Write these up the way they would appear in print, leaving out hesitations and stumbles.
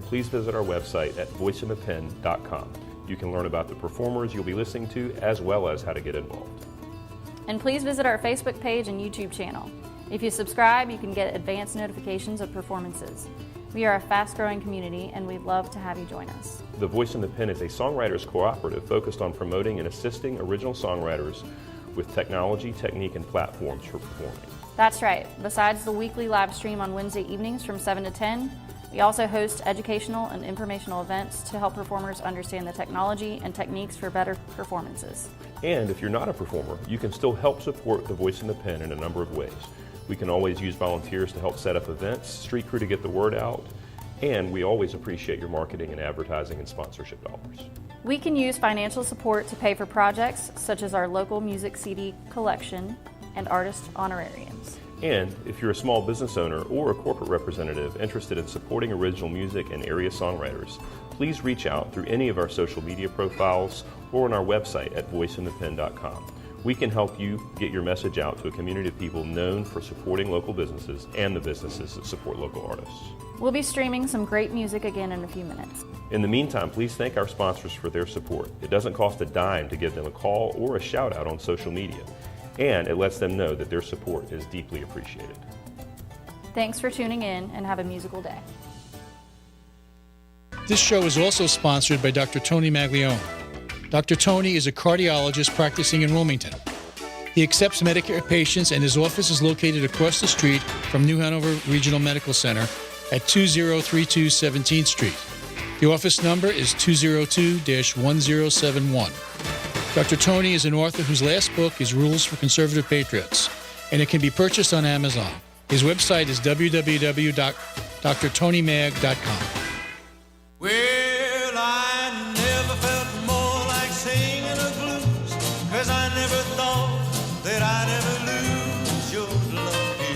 please visit our website at voiceinthepen.com. You can learn about the performers you'll be listening to, as well as how to get involved. And please visit our Facebook page and YouTube channel. If you subscribe, you can get advanced notifications of performances. We are a fast-growing community, and we'd love to have you join us. The Voice in the Pen is a songwriters cooperative focused on promoting and assisting original songwriters with technology, technique, and platforms for performing. That's right. Besides the weekly live stream on Wednesday evenings from 7 to 10, we also host educational and informational events to help performers understand the technology and techniques for better performances. And if you're not a performer, you can still help support the Voice in the Pen in a number of ways. We can always use volunteers to help set up events, street crew to get the word out, and we always appreciate your marketing and advertising and sponsorship dollars. We can use financial support to pay for projects such as our local music CD collection and artist honorariums. And if you're a small business owner or a corporate representative interested in supporting original music and area songwriters, please reach out through any of our social media profiles or on our website at voiceinthepen.com. We can help you get your message out to a community of people known for supporting local businesses and the businesses that support local artists. We'll be streaming some great music again in a few minutes. In the meantime, please thank our sponsors for their support. It doesn't cost a dime to give them a call or a shout out on social media, and it lets them know that their support is deeply appreciated. Thanks for tuning in, and have a musical day. This show is also sponsored by Dr. Tony Maglione. Dr. Tony is a cardiologist practicing in Wilmington. He accepts Medicare patients, and his office is located across the street from New Hanover Regional Medical Center at 2032 17th Street. The office number is 202-1071. Dr. Tony is an author whose last book is Rules for Conservative Patriots, and it can be purchased on Amazon. His website is www.drtonymag.com. Well, I never felt more like singing a blues, 'cause I never thought that I'd ever lose your love, you.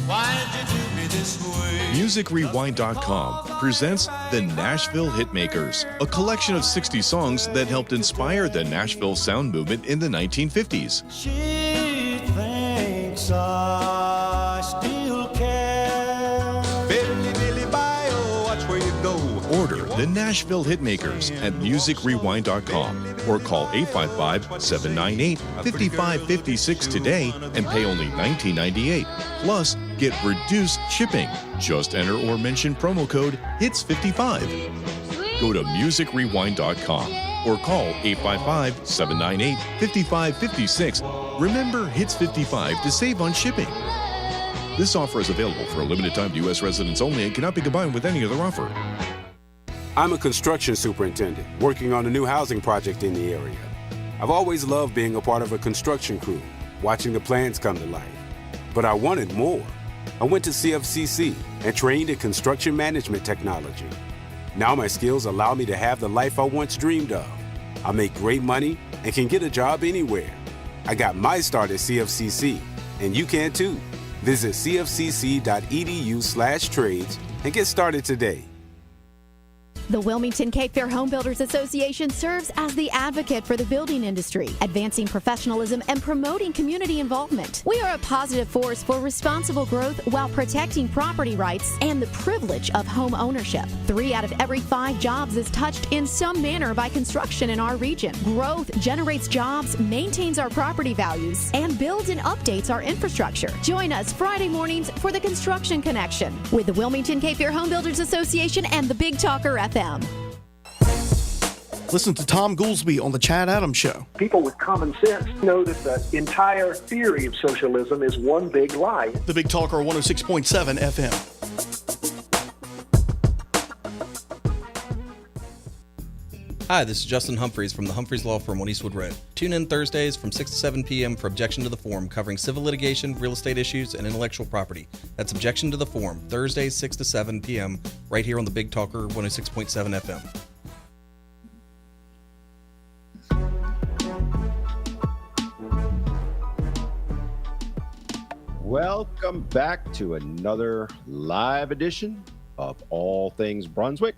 Why'd you do me this way? MusicRewind.com presents the Nashville Hitmakers, a collection of 60 songs that helped inspire the Nashville sound movement in the 1950s. She thinks I still care. Billy, Billy, Bio, watch where you go. Order the Nashville Hitmakers at MusicRewind.com or call 855-798-5556 today and pay only $19.98. Plus, get reduced shipping. Just enter or mention promo code HITS55. Go to MusicRewind.com or call 855-798-5556. Remember HITS55 to save on shipping. This offer is available for a limited time to U.S. residents only and cannot be combined with any other offer. I'm a construction superintendent working on a new housing project in the area. I've always loved being a part of a construction crew, watching the plans come to life. But I wanted more. I went to CFCC and trained in construction management technology. Now my skills allow me to have the life I once dreamed of. I make great money and can get a job anywhere. I got my start at CFCC, and you can too. Visit cfcc.edu/trades and get started today. The Wilmington Cape Fear Home Builders Association serves as the advocate for the building industry, advancing professionalism and promoting community involvement. We are a positive force for responsible growth while protecting property rights and the privilege of home ownership. 3 out of every 5 jobs is touched in some manner by construction in our region. Growth generates jobs, maintains our property values, and builds and updates our infrastructure. Join us Friday mornings for the Construction Connection with the Wilmington Cape Fear Home Builders Association and the Big Talker FM. Listen to Tom Goolsby on the Chad Adams Show. People with common sense know that the entire theory of socialism is one big lie. The Big Talker 106.7 FM. Hi, this is Justin Humphreys from the Humphreys Law Firm on Eastwood Road. Tune in Thursdays from 6 to 7 p.m. for Objection to the Form, covering civil litigation, real estate issues, and intellectual property. That's Objection to the Form, Thursdays 6 to 7 p.m. right here on the Big Talker 106.7 FM. Welcome back to another live edition of All Things Brunswick.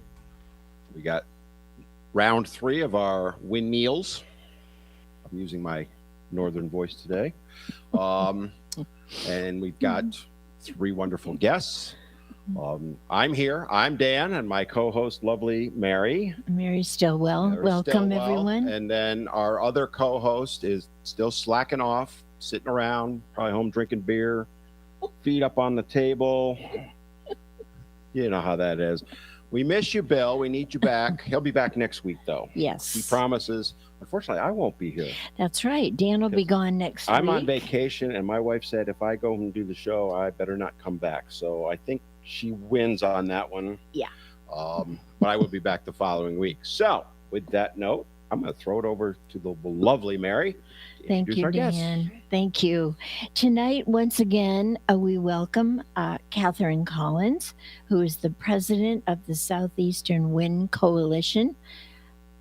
We got round 3 of our windmills. I'm using my northern voice today. And we've got 3 wonderful guests. I'm here. I'm Dan, and my co-host, lovely Mary. Mary Stillwell. Welcome, everyone. And then our other co-host is still slacking off, sitting around, probably home drinking beer, feet up on the table. You know how that is. We miss you, Bill. We need you back. He'll be back next week, though. Yes. He promises. Unfortunately, I won't be here. That's right. Dan will be gone next week. I'm on vacation, and my wife said if I go and do the show, I better not come back. So I think she wins on that one. Yeah. But I will be back the following week. So with that note, I'm going to throw it over to the lovely Mary. Thank you, Dan. Thank you. Tonight, once again, we welcome Katharine Kollins, who is the president of the Southeastern Wind Coalition.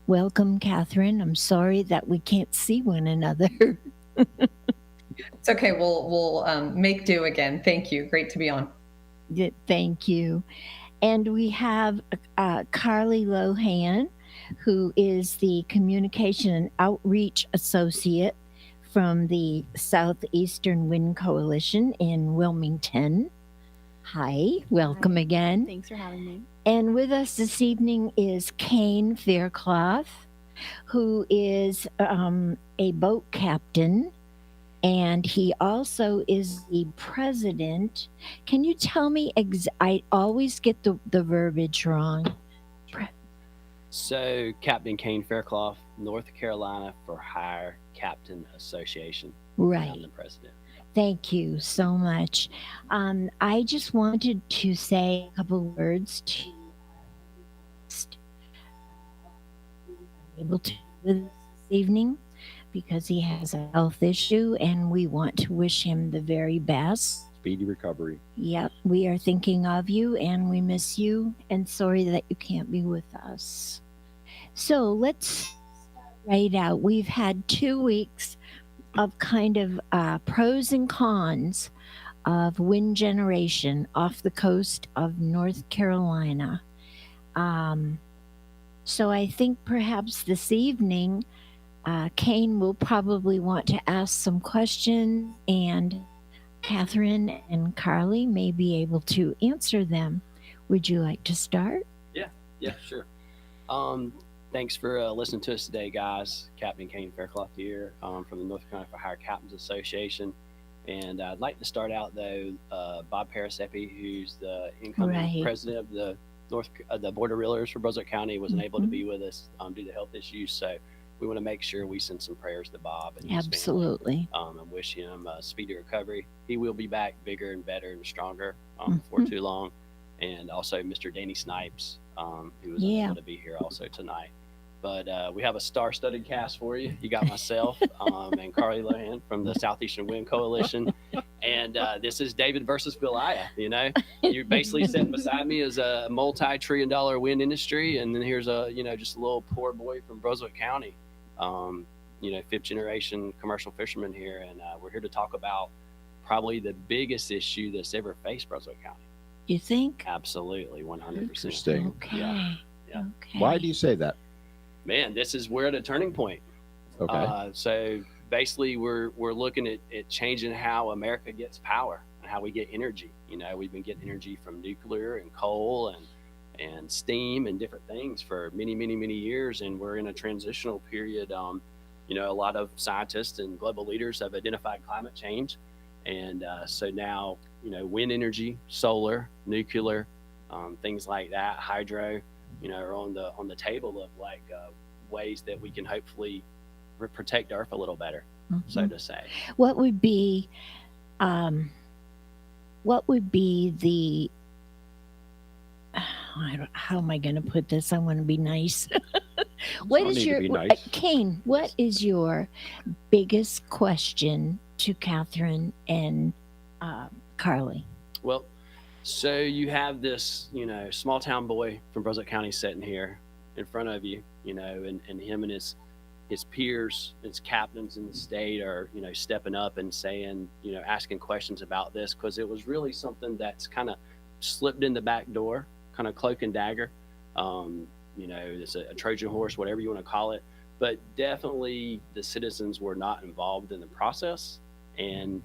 Welcome, Katharine. I'm sorry that we can't see one another. It's okay. We'll make do again. Thank you. Great to be on. Thank you. And we have Carly Lohan, who is the Communication and Outreach Associate from the Southeastern Wind Coalition in Wilmington. Hi, welcome again. Thanks for having me. And with us this evening is Kane Faircloth, who is a boat captain, and he also is the president. Can you tell me, I always get the verbiage wrong. So, Captain Kane Faircloth, North Carolina for Hire Captain Association. Right. I'm the president. Thank you so much. I just wanted to say a couple words to able to this evening because he has a health issue and we want to wish him the very best. Speedy recovery. Yep, we are thinking of you and we miss you and sorry that you can't be with us. So let's start right out. We've had 2 weeks of kind of pros and cons of wind generation off the coast of North Carolina. So I think perhaps this evening, Kane will probably want to ask some questions and Katharine and Carly may be able to answer them. Would you like to start? Yeah, sure. Thanks for listening to us today, guys. Captain Kane Faircloth here from the North Carolina for Hire Captains Association. And I'd like to start out, though, Bob Percesepe, who's the incoming president of the the Board of Realtors for Brunswick County, wasn't able to be with us due to health issues. So we want to make sure we send some prayers to Bob and his family, and wish him a speedy recovery. He will be back bigger and better and stronger before too long. And also Mr. Dan Snypes, who was unable to be here also tonight. But we have a star-studded cast for you. You got myself and Carly Lohan from the Southeastern Wind Coalition. And this is David versus Goliath, you know. You're basically sitting beside me as a multi-trillion-dollar wind industry, and then here's a, just a little poor boy from Brunswick County, fifth-generation commercial fisherman here. And we're here to talk about probably the biggest issue that's ever faced Brunswick County. You think? Absolutely, 100%. Interesting. Okay. Yeah. Okay. Why do you say that? Man, this is we're at a turning point. Okay. So basically, we're looking at changing how America gets power and how we get energy. We've been getting energy from nuclear and coal and steam and different things for many, many, many years, and we're in a transitional period. A lot of scientists and global leaders have identified climate change, and so now wind energy, solar, nuclear, things like that, hydro. Are on the table of ways that we can hopefully protect Earth a little better, so to say. What would be the how am I going to put this? I want to be nice. Kane? What is your biggest question to Katharine and Carly? Well. So you have this, small town boy from Brunswick County sitting here in front of you, and him and his peers, his captains in the state are, stepping up and saying, asking questions about this because it was really something that's kind of slipped in the back door, kind of cloak and dagger. It's a Trojan horse, whatever you want to call it. But definitely the citizens were not involved in the process, and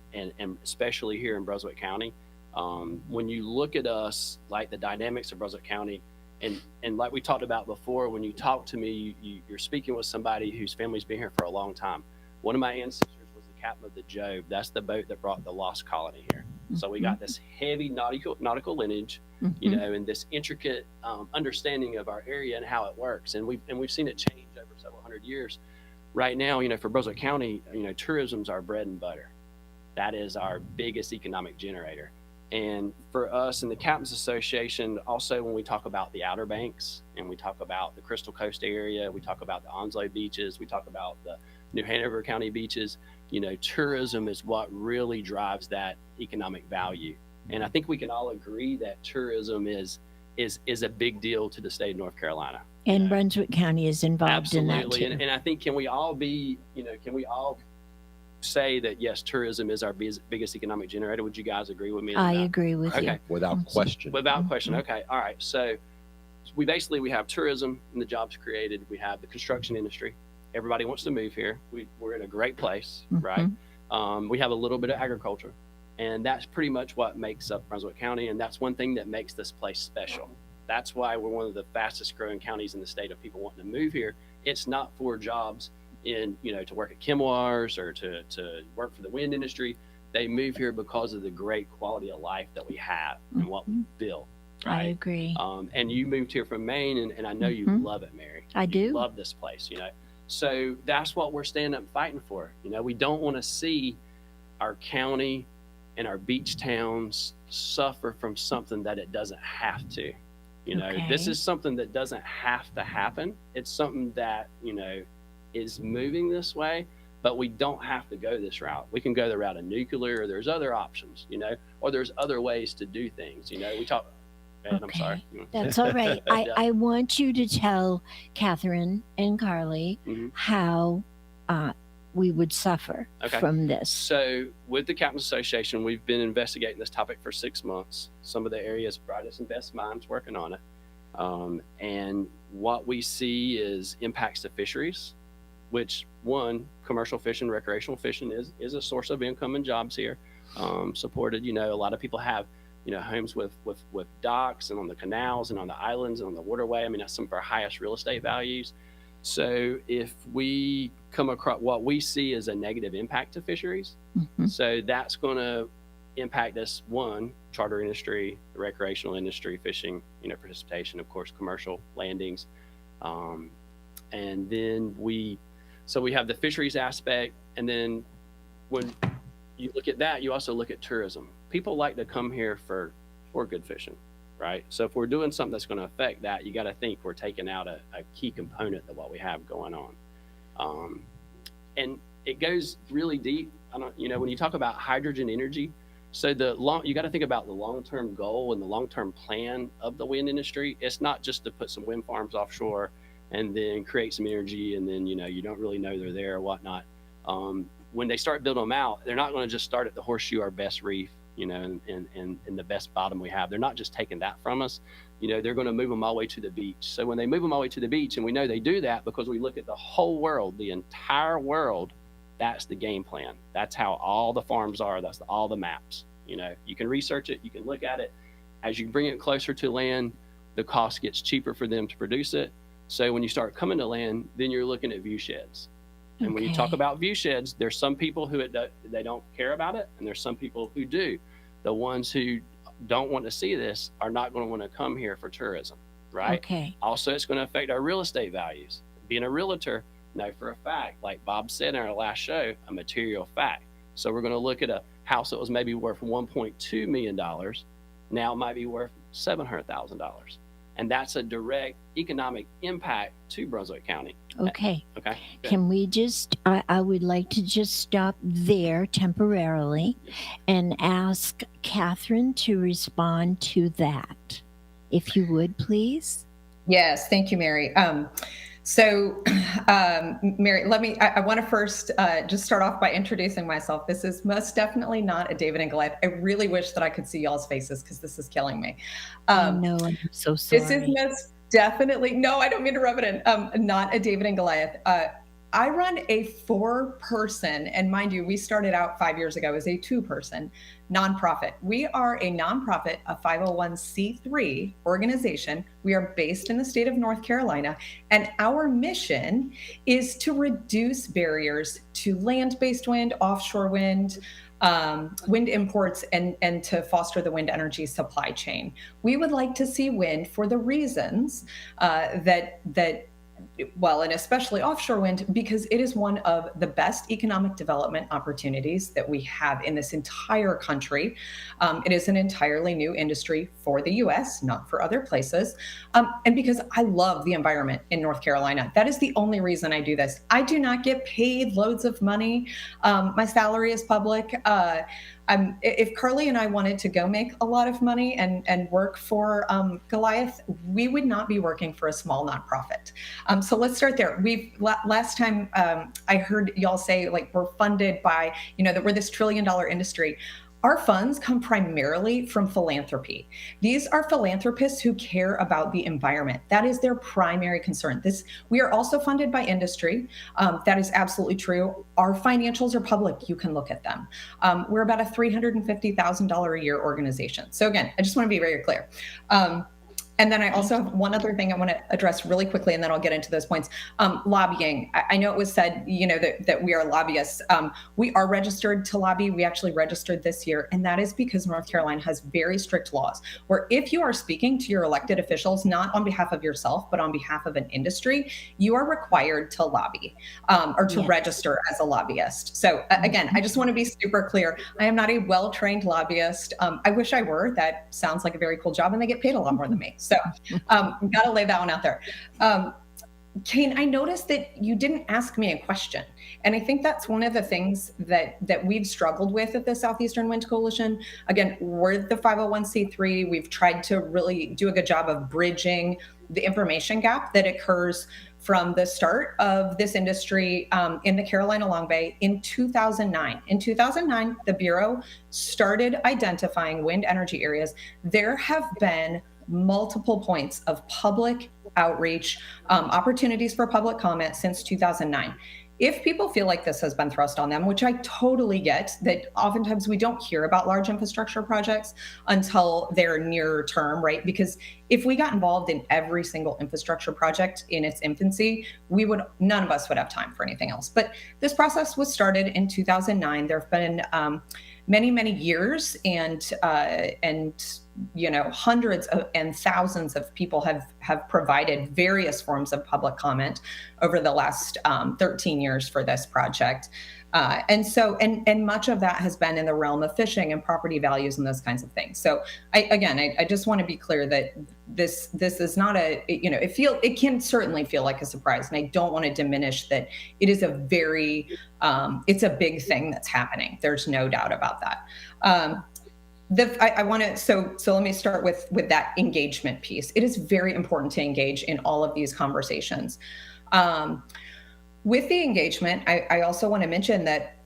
especially here in Brunswick County. When you look at us, like the dynamics of Brunswick County, and like we talked about before, when you talk to me, you're speaking with somebody whose family's been here for a long time. One of my ancestors was the captain of the Job. That's the boat that brought the Lost Colony here. So we got this heavy nautical lineage, you know, and this intricate understanding of our area and how it works. And we've seen it change over several hundred years. Right now, you know, for Brunswick County, you know, tourism's our bread and butter. That is our biggest economic generator. And for us in the Captains Association, also when we talk about the Outer Banks and we talk about the Crystal Coast area, we talk about the Onslow beaches, we talk about the New Hanover County beaches, you know, tourism is what really drives that economic value. And I think we can all agree that tourism is a big deal to the state of North Carolina. And Brunswick County is involved in that too. Absolutely. And I think, can we all say that, yes, tourism is our biggest economic generator? Would you guys agree with me? I agree with you. Without question. Without question. Okay. All right. So we have tourism and the jobs created. We have the construction industry. Everybody wants to move here. We're in a great place, right? We have a little bit of agriculture, and that's pretty much what makes up Brunswick County. And that's one thing that makes this place special. That's why we're one of the fastest growing counties in the state of people wanting to move here. It's not for jobs in, you know, to work at Chemours or to work for the wind industry. They move here because of the great quality of life that we have and what we build. Right? I agree. And you moved here from Maine, and I know you love it, Mary. I do. You love this place, you know. So that's what we're standing up and fighting for. You know, we don't want to see our county and our beach towns suffer from something that it doesn't have to. You know, this is something that doesn't have to happen. It's something that, you know, is moving this way, but we don't have to go this route. We can go the route of nuclear, or there's other options, you know, or there's other ways to do things. You know, we talk, and I'm sorry. That's all right. I want you to tell Katharine and Carly how we would suffer from this. So with the Captains Association, we've been investigating this topic for 6 months. Some of the area's brightest and best minds working on it. And what we see is impacts to fisheries, which, one, commercial fishing, recreational fishing is a source of income and jobs here. Supported, you know, a lot of people have, you know, homes with docks and on the canals and on the islands and on the waterway. I mean, that's some of our highest real estate values. So if we come across what we see as a negative impact to fisheries, so that's going to impact us, one, charter industry, the recreational industry, fishing, you know, participation, of course, commercial landings. And then we have the fisheries aspect. And then when you look at that, you also look at tourism. People like to come here for good fishing, right? So if we're doing something that's going to affect that, you got to think we're taking out a key component of what we have going on. And it goes really deep. You know, when you talk about hydrogen energy, so you got to think about the long-term goal and the long-term plan of the wind industry. It's not just to put some wind farms offshore and then create some energy, and then, you know, you don't really know they're there or whatnot. When they start building them out, they're not going to just start at the Horseshoe, our best reef, you know, and the best bottom we have. They're not just taking that from us. You know, they're going to move them all the way to the beach. So when they move them all the way to the beach, and we know they do that because we look at the whole world, the entire world, that's the game plan. That's how all the farms are. That's all the maps. You know, you can research it. You can look at it. As you bring it closer to land, the cost gets cheaper for them to produce it. So when you start coming to land, then you're looking at view sheds. And when you talk about view sheds, there's some people who they don't care about it, and there's some people who do. The ones who don't want to see this are not going to want to come here for tourism, right? Okay. Also, it's going to affect our real estate values. Being a realtor, know for a fact, like Bob said in our last show, a material fact. So we're going to look at a house that was maybe worth $1.2 million. Now it might be worth $700,000. And that's a direct economic impact to Brunswick County. Okay. Okay. Can we just, I would like to just stop there temporarily and ask Katharine to respond to that. If you would, please. Yes. Thank you, Mary. So, Mary, I want to first just start off by introducing myself. This is most definitely not a David and Goliath. I really wish that I could see y'all's faces because this is killing me. No, I'm so sorry. This is most definitely, no, I don't mean to rub it in, not a David and Goliath. I run a 4-person, and mind you, we started out 5 years ago as a 2-person nonprofit. We are a nonprofit, a 501c3 organization. We are based in the state of North Carolina, and our mission is to reduce barriers to land-based wind, offshore wind, wind imports, and to foster the wind energy supply chain. We would like to see wind for the reasons and especially offshore wind, because it is one of the best economic development opportunities that we have in this entire country. It is an entirely new industry for the U.S., not for other places. And because I love the environment in North Carolina, that is the only reason I do this. I do not get paid loads of money. My salary is public. If Carly and I wanted to go make a lot of money and work for Goliath, we would not be working for a small nonprofit. So let's start there. Last time I heard y'all say, like, we're funded by, that we're this $1 trillion industry. Our funds come primarily from philanthropy. These are philanthropists who care about the environment. That is their primary concern. We are also funded by industry. That is absolutely true. Our financials are public. You can look at them. We're about a $350,000 a year organization. So again, I just want to be very clear. And then I also have one other thing I want to address really quickly, and then I'll get into those points. Lobbying. I know it was said, that we are lobbyists. We are registered to lobby. We actually registered this year, and that is because North Carolina has very strict laws where if you are speaking to your elected officials, not on behalf of yourself, but on behalf of an industry, you are required to lobby or to register as a lobbyist. So again, I just want to be super clear. I am not a well-trained lobbyist. I wish I were. That sounds like a very cool job, and they get paid a lot more than me. So got to lay that one out there. Kane, I noticed that you didn't ask me a question. And I think that's one of the things that we've struggled with at the Southeastern Wind Coalition. Again, we're the 501c3. We've tried to really do a good job of bridging the information gap that occurs from the start of this industry in the Carolina Long Bay in 2009. In 2009, the Bureau started identifying wind energy areas. There have been multiple points of public outreach, opportunities for public comment since 2009. If people feel like this has been thrust on them, which I totally get, that oftentimes we don't hear about large infrastructure projects until they're near term, right? Because if we got involved in every single infrastructure project in its infancy, none of us would have time for anything else. But this process was started in 2009. There have been many, many years, and hundreds and thousands of people have provided various forms of public comment over the last 13 years for this project. And much of that has been in the realm of fishing and property values and those kinds of things. So I just want to be clear that this is not it can certainly feel like a surprise. And I don't want to diminish that it is it's a big thing that's happening. There's no doubt about that. So let me start with that engagement piece. It is very important to engage in all of these conversations. With the engagement, I also want to mention that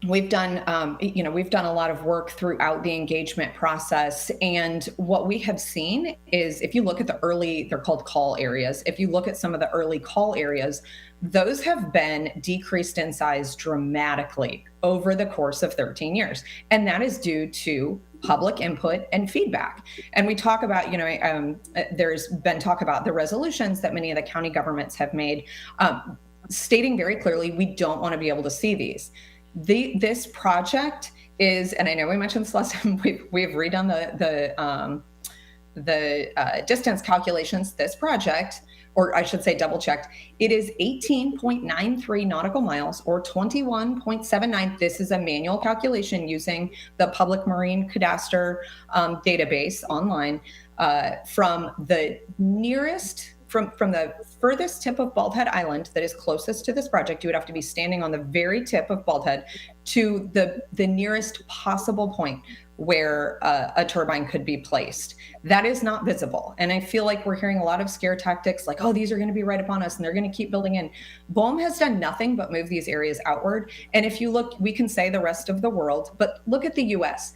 we've done a lot of work throughout the engagement process. And what we have seen is, if you look at they're called call areas. If you look at some of the early call areas, those have been decreased in size dramatically over the course of 13 years. And that is due to public input and feedback. And we talk about, there's been talk about the resolutions that many of the county governments have made, stating very clearly, we don't want to be able to see these. This project is, and I know we mentioned this last time, we've redone the distance calculations. This project, or I should say double checked, it is 18.93 nautical miles or 21.79. This is a manual calculation using the Public Marine Cadastre database online from the nearest, from the furthest tip of Bald Head Island that is closest to this project. You would have to be standing on the very tip of Bald Head to the nearest possible point where a turbine could be placed. That is not visible. And I feel like we're hearing a lot of scare tactics like, oh, these are going to be right upon us and they're going to keep building in. BOEM has done nothing but move these areas outward. And if you look, we can say the rest of the world, but look at the US,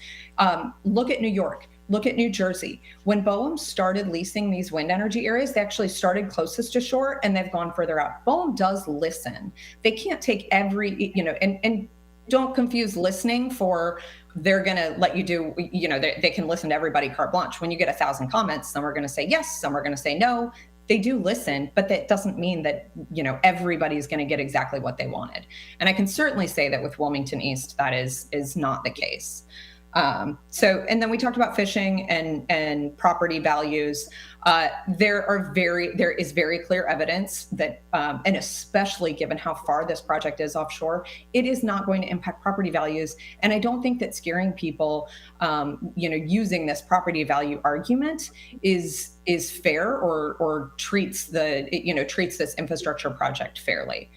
look at New York. Look at New Jersey. When BOEM started leasing these wind energy areas, they actually started closest to shore and they've gone further out. BOEM does listen. They can't take every, and don't confuse listening for they're going to let you do, they can listen to everybody carte blanche. When you get 1,000 comments, some are going to say yes, some are going to say no. They do listen, but that doesn't mean that, everybody's going to get exactly what they wanted. And I can certainly say that with Wilmington East, that is not the case. And then we talked about fishing and property values. There is very clear evidence that, and especially given how far this project is offshore, it is not going to impact property values. And I don't think that scaring people, using this property value argument is fair or treats this infrastructure project fairly.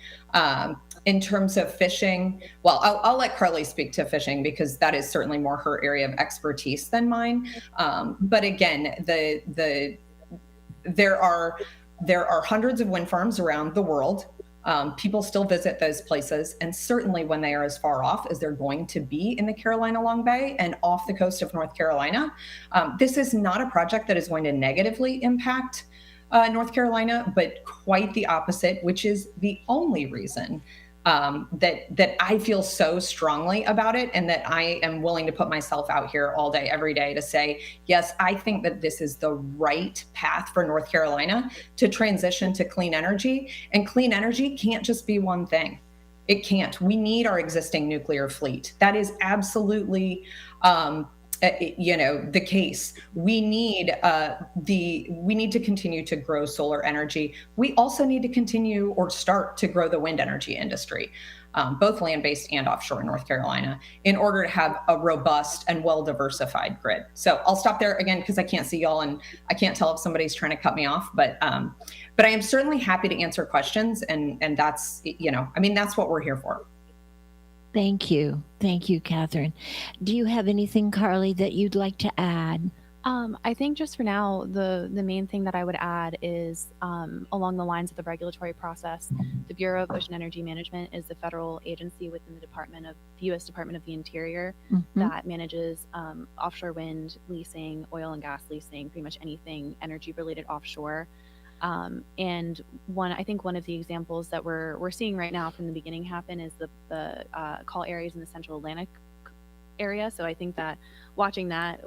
In terms of fishing, well, I'll let Carly speak to fishing because that is certainly more her area of expertise than mine. But again, there are hundreds of wind farms around the world. People still visit those places, and certainly when they are as far off as they're going to be in the Carolina Long Bay and off the coast of North Carolina, this is not a project that is going to negatively impact North Carolina, but quite the opposite, which is the only reason that I feel so strongly about it, and that I am willing to put myself out here all day, every day to say, yes, I think that this is the right path for North Carolina to transition to clean energy. And clean energy can't just be one thing. It can't. We need our existing nuclear fleet. That is absolutely the case. We need to continue to grow solar energy. We also need to continue or start to grow the wind energy industry, both land-based and offshore in North Carolina, in order to have a robust and well-diversified grid. So I'll stop there again because I can't see y'all and I can't tell if somebody's trying to cut me off, but I am certainly happy to answer questions, and that's that's what we're here for. Thank you. Thank you, Katharine. Do you have anything, Carly, that you'd like to add? I think just for now, the main thing that I would add is along the lines of the regulatory process. The Bureau of Ocean Energy Management is the federal agency within the U.S. Department of the Interior that manages offshore wind leasing, oil and gas leasing, pretty much anything energy related offshore. And I think one of the examples that we're seeing right now from the beginning happen is the call areas in the Central Atlantic area. So I think that watching that,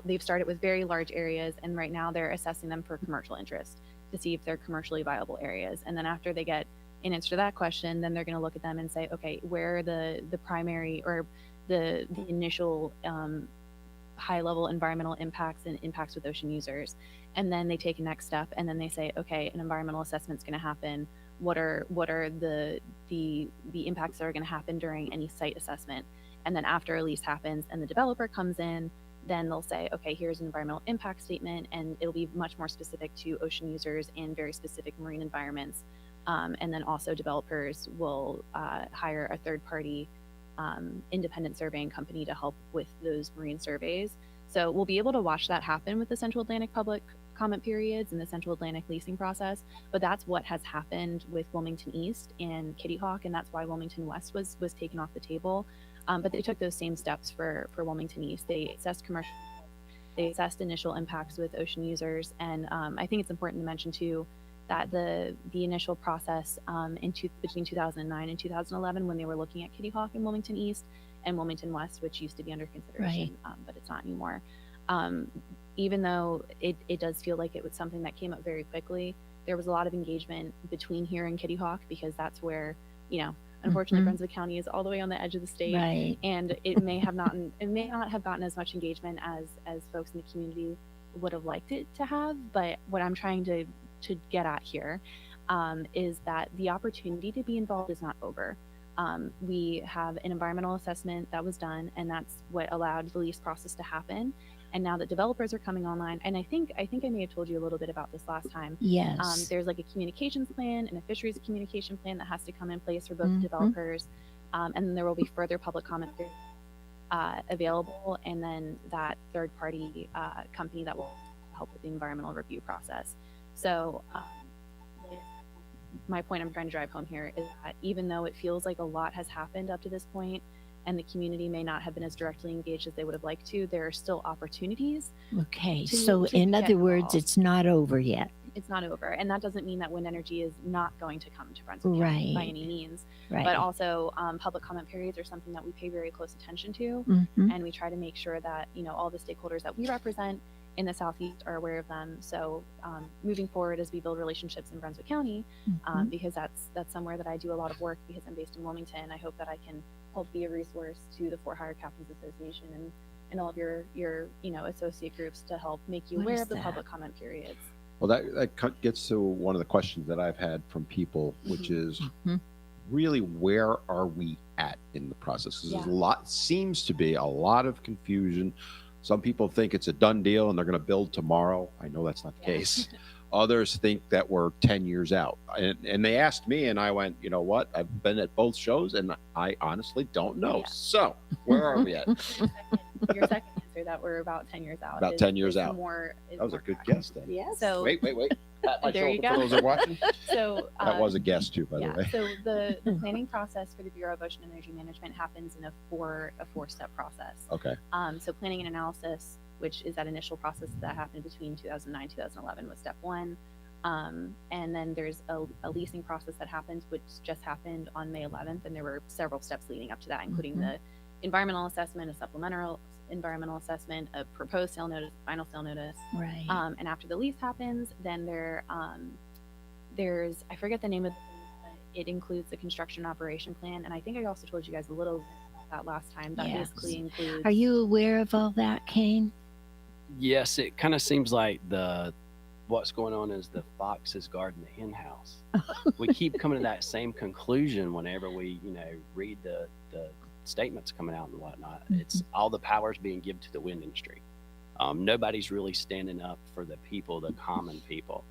they've started with very large areas, and right now they're assessing them for commercial interest to see if they're commercially viable areas. And then after they get an answer to that question, then they're going to look at them and say, okay, where are the primary or the initial high level environmental impacts and impacts with ocean users. And then they take a next step, and then they say, okay, an environmental assessment is going to happen. What are the impacts that are going to happen during any site assessment? And then after a lease happens and the developer comes in, then they'll say, okay, here's an environmental impact statement, and it'll be much more specific to ocean users and very specific marine environments. And then also developers will hire a third party independent surveying company to help with those marine surveys. So we'll be able to watch that happen with the Central Atlantic public comment periods and the Central Atlantic leasing process. But that's what has happened with Wilmington East and Kitty Hawk, and that's why Wilmington West was taken off the table. But they took those same steps for Wilmington East. They assessed commercial, they assessed initial impacts with ocean users, and I think it's important to mention too that the initial process between 2009 and 2011, when they were looking at Kitty Hawk and Wilmington East and Wilmington West, which used to be under consideration, but it's not anymore. Even though it does feel like it was something that came up very quickly, there was a lot of engagement between here and Kitty Hawk, because that's where, unfortunately, Brunswick County is all the way on the edge of the state, and it may not have gotten as much engagement as folks in the community would have liked it to have. But what I'm trying to get at here is that the opportunity to be involved is not over. We have an environmental assessment that was done, and that's what allowed the lease process to happen. And now that developers are coming online, and I think I may have told you a little bit about this last time. Yes. There's like a communications plan and a fisheries communication plan that has to come in place for both developers, and then there will be further public comment available, and then that third party company that will help with the environmental review process. So my point I'm trying to drive home here is that even though it feels like a lot has happened up to this point, and the community may not have been as directly engaged as they would have liked to, there are still opportunities. Okay, to- so to in get other words, involved. it's not over yet. It's not over, and that doesn't mean that wind energy is not going to come to Brunswick County Right. by any means. Right. But also, public comment periods are something that we pay very close attention to, Mhm. and we try to make sure that all the stakeholders that we represent in the Southeast are aware of them. So moving forward, as we build relationships in Brunswick County, Mhm. because that's somewhere that I do a lot of work because I'm based in Wilmington, I hope that I can help be a resource to the For Hire Captains Association and all of your associate groups to help make you What aware is of the that? public comment periods. Well, that gets to one of the questions that I've had from people, which is really, where are we at in the process? 'Cause there's seems to be a lot of confusion. Some people think it's a done deal and they're going to build tomorrow. I know that's not the case. Others think that we're 10 years out. And they asked me, and I went, you know what? I've been at both shows, and I honestly don't know. So where are we at? Your second answer that we're about 10 years out. About 10 years out. Is That was a more good correct. guess then. Yeah. So Wait. Pat my there you shoulder go. for those that are watching. So That was a guess too, by the way. So the planning process for the Bureau of Ocean Energy Management happens in a four-step process. Okay. So planning and analysis, which is that initial process that happened between 2009 2011, was step one. And then there's a leasing process that happens, which just happened on May 11th, and there were several steps leading up to that, including the environmental assessment, a supplemental environmental assessment, a proposed sale notice, final sale notice. Right. And after the lease happens, then there's, I forget the name of it, includes the construction operation plan. And I think I also told you guys a little about that last time. That Yes. basically includes. Are you aware of all that, Kane? Yes, it kind of seems like what's going on is the fox is guarding the hen house. We keep coming to that same conclusion whenever we, read the statements coming out and whatnot. It's all the powers being given to the wind industry. Nobody's really standing up for the people, the common people.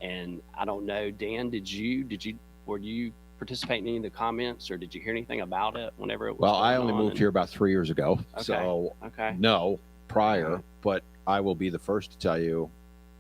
And I don't know, Dan, were you participating in any of the comments, or did you hear anything about it whenever it was Well, I going only on? moved here about 3 years ago. Okay. So Okay. no, prior, but I will be the first to tell you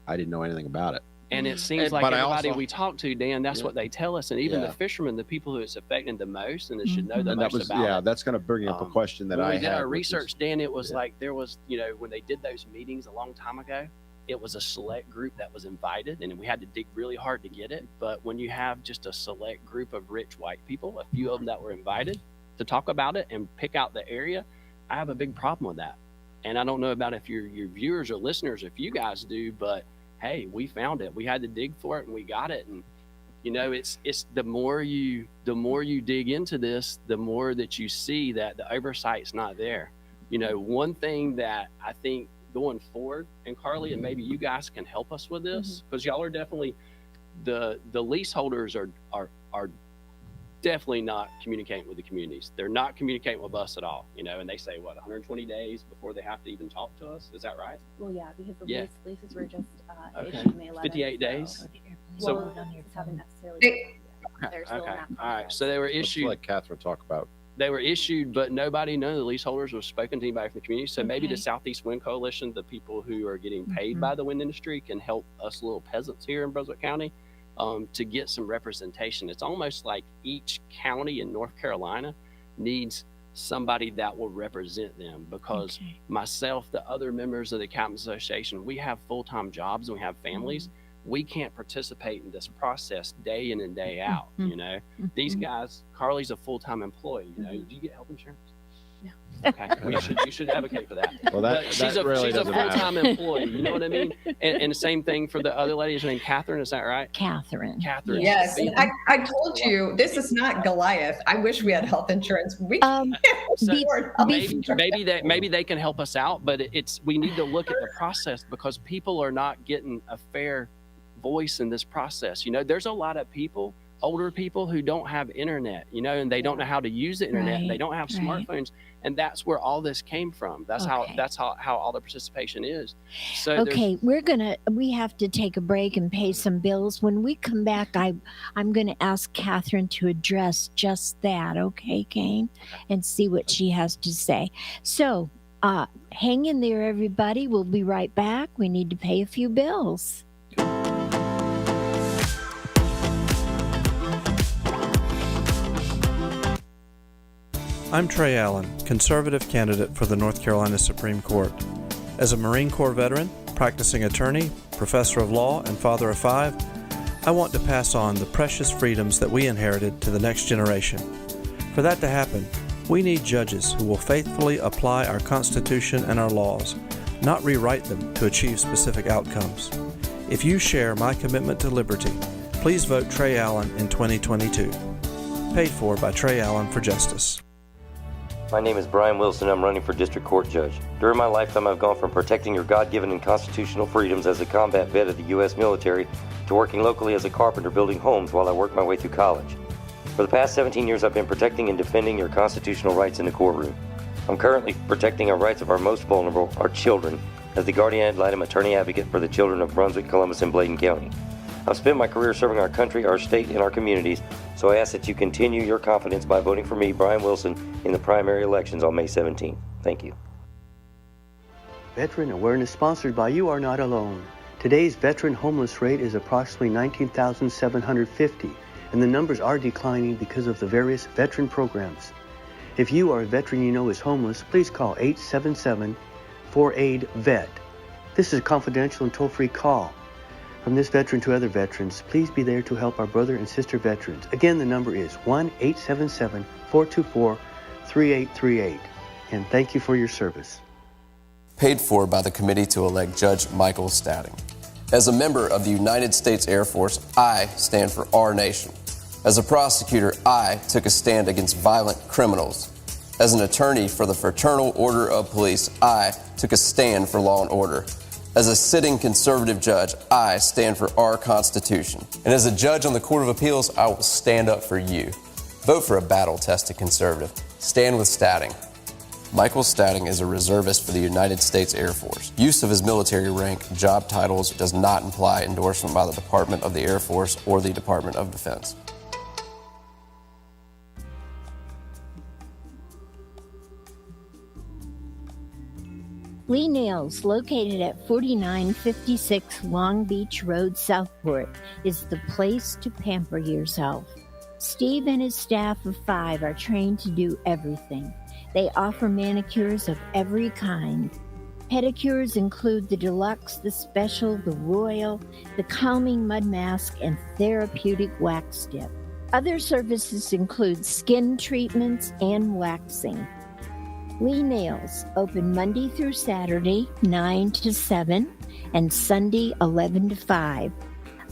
I didn't know anything about it. And it seems like but I everybody also- we talk to, Dan, that's Yeah. what they tell us. And even Yeah. the fishermen, the people who it's affecting the most and that should know the And that most was, about it. that's going to bring up a question that When I we did had. our which is- research, Dan, it was like there was, when they did those meetings a long time ago, it was a select group that was invited, and we had to dig really hard to get it. But when you have just a select group of rich white people, a few of them that were invited to talk about it and pick out the area, I have a big problem with that. And I don't know about if your viewers or listeners, if you guys do, but hey, we found it. We had to dig for it, and we got it. And it's the more you dig into this, the more that you see that the oversight's not there. One thing that I think going forward, and Carly, and maybe you guys can help us with this, because y'all are definitely the leaseholders are definitely not communicating with the communities. They're not communicating with us at all, and they say 120 days before they have to even talk to us. Is that right? Well, yeah, because the Yeah. leases were just Okay. issued May 11th. 58 days? So, So- haven't necessarily. They're still in Okay. that All right. process. So they were Let's issued. let Catherine talk about. They were issued, but none of the leaseholders was spoken to anybody from the community. So maybe the Okay. Southeast Wind Coalition, the people who are getting paid by the wind industry, can help us little peasants here in Brunswick County to get some representation. It's almost like each county in North Carolina needs somebody that will represent them, because myself, the other members of the Captains Association, we have full-time jobs and we have families. We can't participate in this process day in and day out. These guys, Carly's a full-time employee. Do you get health insurance? No. Okay, you should advococate for that. Well, But she's a really she's a doesn't matter. full-time employee. You know what I mean? And the same thing for the other lady. Is her name Catherine? Is that right? Catherine. Catherine. Yes, and I told you this is not Goliath. I wish we had health insurance. We So can't afford health maybe they can help us out, but we need to look at the process, because people are not getting a fair voice in this process. There's a lot of people, older people, who don't have internet, and they don't know how to use the internet. And they don't have smartphones, and that's where all this came from. That's how all the participation is. So Okay, we have to take a break and pay some bills. When we come back, I'm gonna ask Catherine to address just that, okay, Kane? And see what she has to say. So hang in there, everybody. We'll be right back. We need to pay a few bills. I'm Trey Allen, conservative candidate for the North Carolina Supreme Court. As a Marine Corps veteran, practicing attorney, professor of law, and father of 5, I want to pass on the precious freedoms that we inherited to the next generation. For that to happen, we need judges who will faithfully apply our Constitution and our laws, not rewrite them to achieve specific outcomes. If you share my commitment to liberty, please vote Trey Allen in 2022. Paid for by Trey Allen for Justice. My name is Brian Wilson. I'm running for District Court Judge. During my lifetime, I've gone from protecting your God-given and constitutional freedoms as a combat vet of the U.S. military to working locally as a carpenter building homes while I worked my way through college. For the past 17 years, I've been protecting and defending your constitutional rights in the courtroom. I'm currently protecting our rights of our most vulnerable, our children, as the guardian ad litem attorney advocate for the children of Brunswick, Columbus, and Bladen County. I've spent my career serving our country, our state, and our communities, so I ask that you continue your confidence by voting for me, Brian Wilson, in the primary elections on May 17th. Thank you. Veteran Awareness sponsored by You Are Not Alone. Today's veteran homeless rate is approximately 19,750, and the numbers are declining because of the various veteran programs. If you are a veteran you know is homeless, please call 877-4AID-VET. This is a confidential and toll-free call. From this veteran to other veterans, please be there to help our brother and sister veterans. Again, the number is 1-877-424-3838. And thank you for your service. Paid for by the committee to elect Judge Michael Stadding. As a member of the United States Air Force, I stand for our nation. As a prosecutor, I took a stand against violent criminals. As an attorney for the Fraternal Order of Police, I took a stand for law and order. As a sitting conservative judge, I stand for our Constitution. And as a judge on the Court of Appeals, I will stand up for you. Vote for a battle-tested conservative. Stand with Stadding. Michael Stadding is a reservist for the United States Air Force. Use of his military rank, job titles does not imply endorsement by the Department of the Air Force or the Department of Defense. Lee Nails, located at 4956 Long Beach Road, Southport, is the place to pamper yourself. Steve and his staff of 5 are trained to do everything. They offer manicures of every kind. Pedicures include the deluxe, the special, the royal, the calming mud mask, and therapeutic wax dip. Other services include skin treatments and waxing. Lee Nails, open Monday through Saturday, 9 to 7, and Sunday, 11 to 5.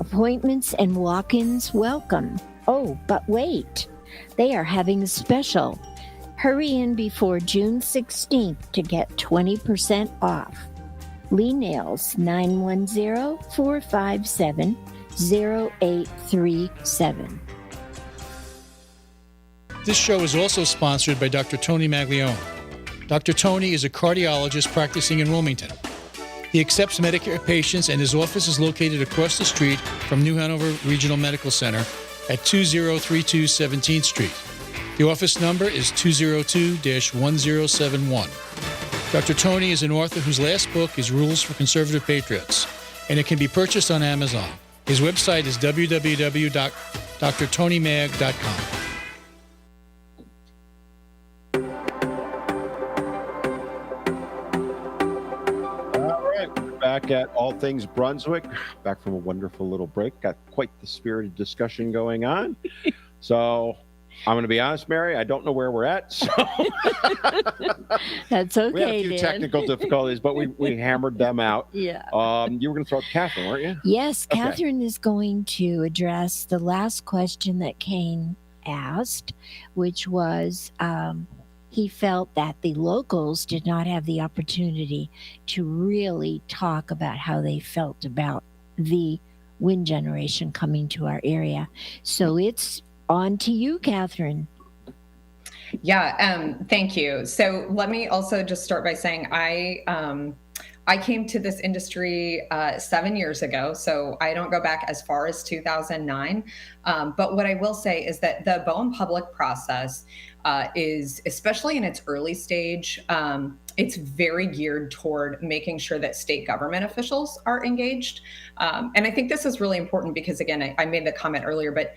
Appointments and walk-ins welcome. Oh, but wait, they are having a special. Hurry in before June 16th to get 20% off. Lee Nails, 910-457-0837. This show is also sponsored by Dr. Tony Maglione. Dr. Tony is a cardiologist practicing in Wilmington. He accepts Medicare patients, and his office is located across the street from New Hanover Regional Medical Center at 2032 17th Street. The office number is 202-1071. Dr. Tony is an author whose last book is Rules for Conservative Patriots, and it can be purchased on Amazon. His website is www.drtonymag.com. Back at All Things Brunswick, back from a wonderful little break. Got quite the spirited discussion going on. So I'm going to be honest, Mary, I don't know where we're at. So That's okay, we had a few technical difficulties, but we hammered them out. Yeah. You were going to throw it to Catherine, weren't you? Yes, Okay. Catherine is going to address the last question that Kane asked, which was he felt that the locals did not have the opportunity to really talk about how they felt about the wind generation coming to our area. So it's on to you, Catherine. Yeah, thank you. So let me also just start by saying I came to this industry 7 years ago, so I don't go back as far as 2009. But what I will say is that the Bowen public process is, especially in its early stage, it's very geared toward making sure that state government officials are engaged. And I think this is really important because, again, I made the comment earlier, but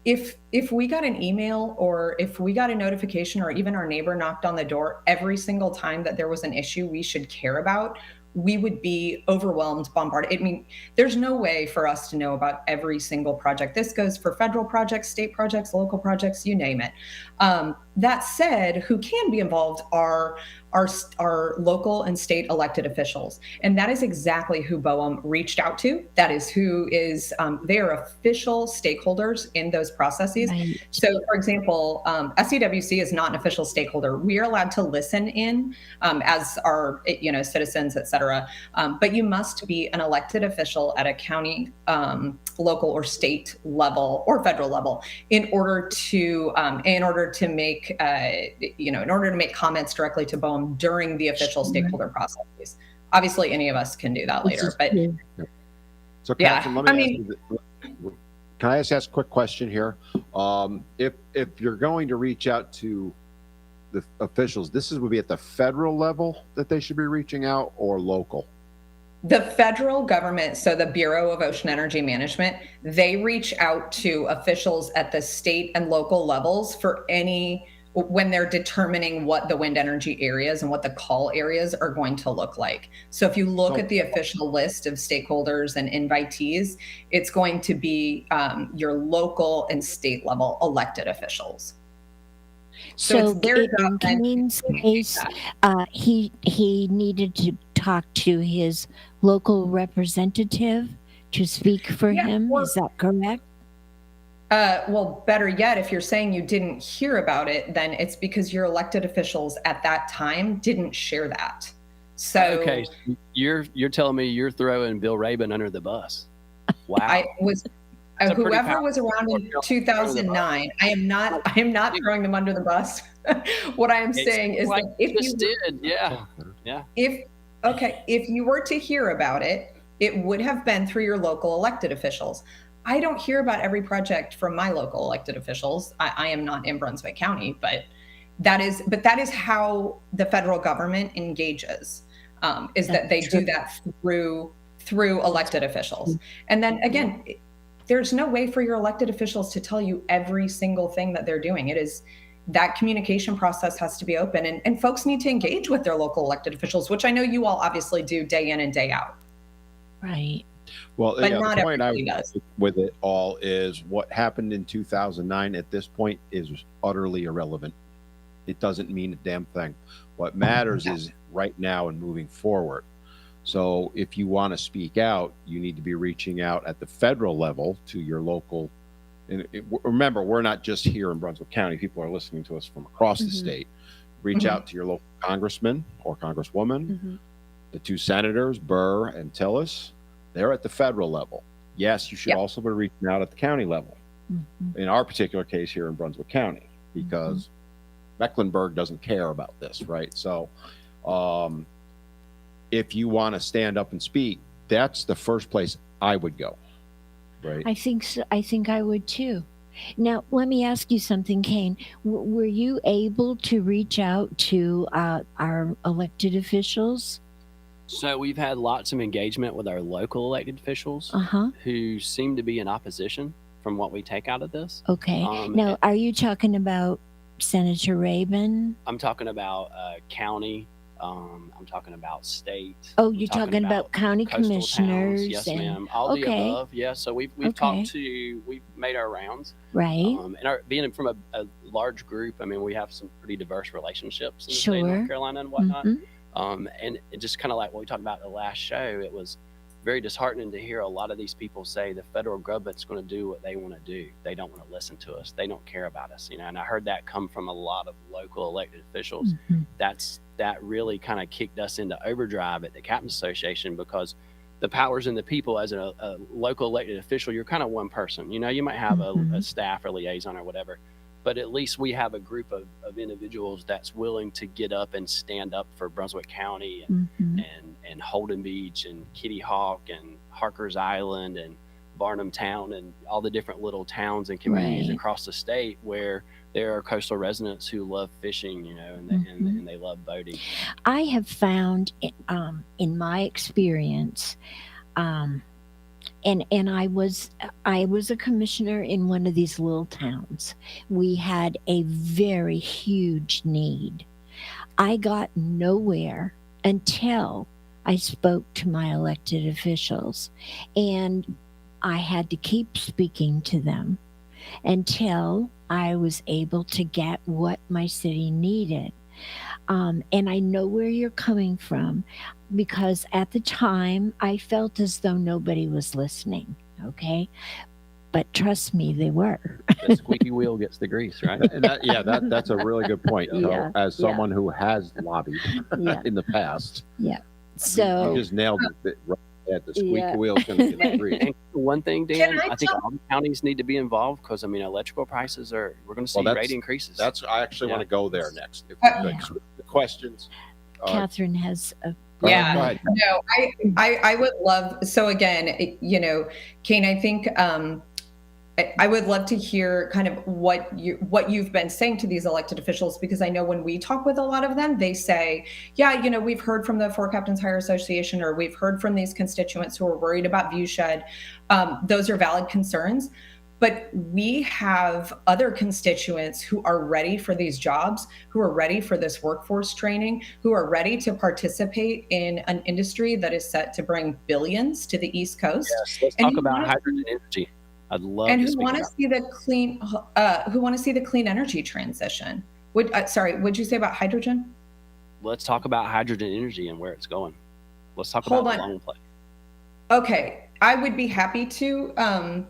if we got an email or if we got a notification or even our neighbor knocked on the door every single time that there was an issue we should care about, we would be overwhelmed, bombarded. I mean, there's no way for us to know about every single project. This goes for federal projects, state projects, local projects, you name it. That said, who can be involved are our local and state elected officials. And that is exactly who BOEM reached out to. That is who is, they are official stakeholders in those processes. Right. So for example, SCWC is not an official stakeholder. We are allowed to listen in as our, citizens, et cetera. But you must be an elected official at a county, local or state level or federal level in order to make comments directly to BOEM during the official stakeholder processes. Obviously, any of us can do that later, but so Katharine, let me can I just ask a quick question here? If you're going to reach out to the officials, would be at the federal level that they should be reaching out, or local? The federal government, so the Bureau of Ocean Energy Management, they reach out to officials at the state and local levels for when they're determining what the wind energy areas and what the call areas are going to look like. So if you look at the official list of stakeholders and invitees, it's going to be your local and state level elected officials. So in Kane's case, he needed to talk to his local representative to speak for him. Is that correct? Well, better yet, if you're saying you didn't hear about it, then it's because your elected officials at that time didn't share that. So okay, you're telling me you're throwing Bill Rabin under the bus. Wow. Whoever was around in 2009, I am not throwing them under the bus. What I am saying is that if you were to hear about it, it would have been through your local elected officials. I don't hear about every project from my local elected officials. I am not in Brunswick County, but that is how the federal government engages, is that they do that through elected officials. And then again, there's no way for your elected officials to tell you every single thing that they're doing. It is that communication process has to be open, and folks need to engage with their local elected officials, which I know you all obviously do day in and day out. Right. Well, but the not point everybody does. With it all is what happened in 2009 at this point is utterly irrelevant. It doesn't mean a damn thing. What matters is right now and moving forward. So if you want to speak out, you need to be reaching out at the federal level to your local. And remember, we're not just here in Brunswick County. People are listening to us from across the state. Reach out to your local congressman or congresswoman, the two senators, Burr and Tillis. They're at the federal level. Yes, you should also be reaching out at the county level. In our particular case here in Brunswick County, because Mecklenburg doesn't care about this, right? So if you want to stand up and speak, that's the first place I would go, right? I think so. I think I would too. Now, let me ask you something, Kane. Were you able to reach out to our elected officials? So we've had lots of engagement with our local elected officials who seem to be in opposition from what we take out of this. Okay. Now, are you talking about Senator Rabin? I'm talking about county. I'm talking about state. Oh, you're talking about county commissioners? Yes, ma'am. All the above. Yeah. So we've talked to, we've made our rounds. Right. And being from a large group, I mean, we have some pretty diverse relationships in the state of North Carolina and whatnot. And it just kind of like what we talked about in the last show, it was very disheartening to hear a lot of these people say the federal government's going to do what they want to do. They don't want to listen to us. They don't care about us, and I heard that come from a lot of local elected officials. That really kind of kicked us into overdrive at the Captain's Association, because the powers in the people as a local elected official, you're kind of one person. You might have a staff or liaison or whatever, but at least we have a group of individuals that's willing to get up and stand up for Brunswick County and Holden Beach and Kitty Hawk and Harker's Island and Barnum Town and all the different little towns and communities across the state where there are coastal residents who love fishing, and they love boating. I have found in my experience, and I was a commissioner in one of these little towns. We had a very huge need. I got nowhere until I spoke to my elected officials, and I had to keep speaking to them until I was able to get what my city needed. And I know where you're coming from, because at the time I felt as though nobody was listening. Okay. But trust me, they were. The squeaky wheel gets the grease, right? And that's a really good point. Yeah, As someone who has lobbied in the past, so you just nailed it right at the squeaky wheel's going to get the grease. And one thing, Dan, I think all the counties need to be involved, because electrical prices we're going to see rate increases. I actually want to go there next. The questions. Catherine has a. Yeah, go ahead. no, I would love, so again, Kane, I think I would love to hear kind of what you've been saying to these elected officials, because I know when we talk with a lot of them, they say, yeah, we've heard from the Four Captains Hire Association, or we've heard from these constituents who are worried about viewshed. Those are valid concerns. But we have other constituents who are ready for these jobs, who are ready for this workforce training, who are ready to participate in an industry that is set to bring billions to the East Coast. Yes, let's talk about hydrogen energy. I'd love and to who want to see the clean energy transition. What'd you say about hydrogen? Let's talk about hydrogen energy and where it's going. Let's talk about the long play. Okay, I would be happy to.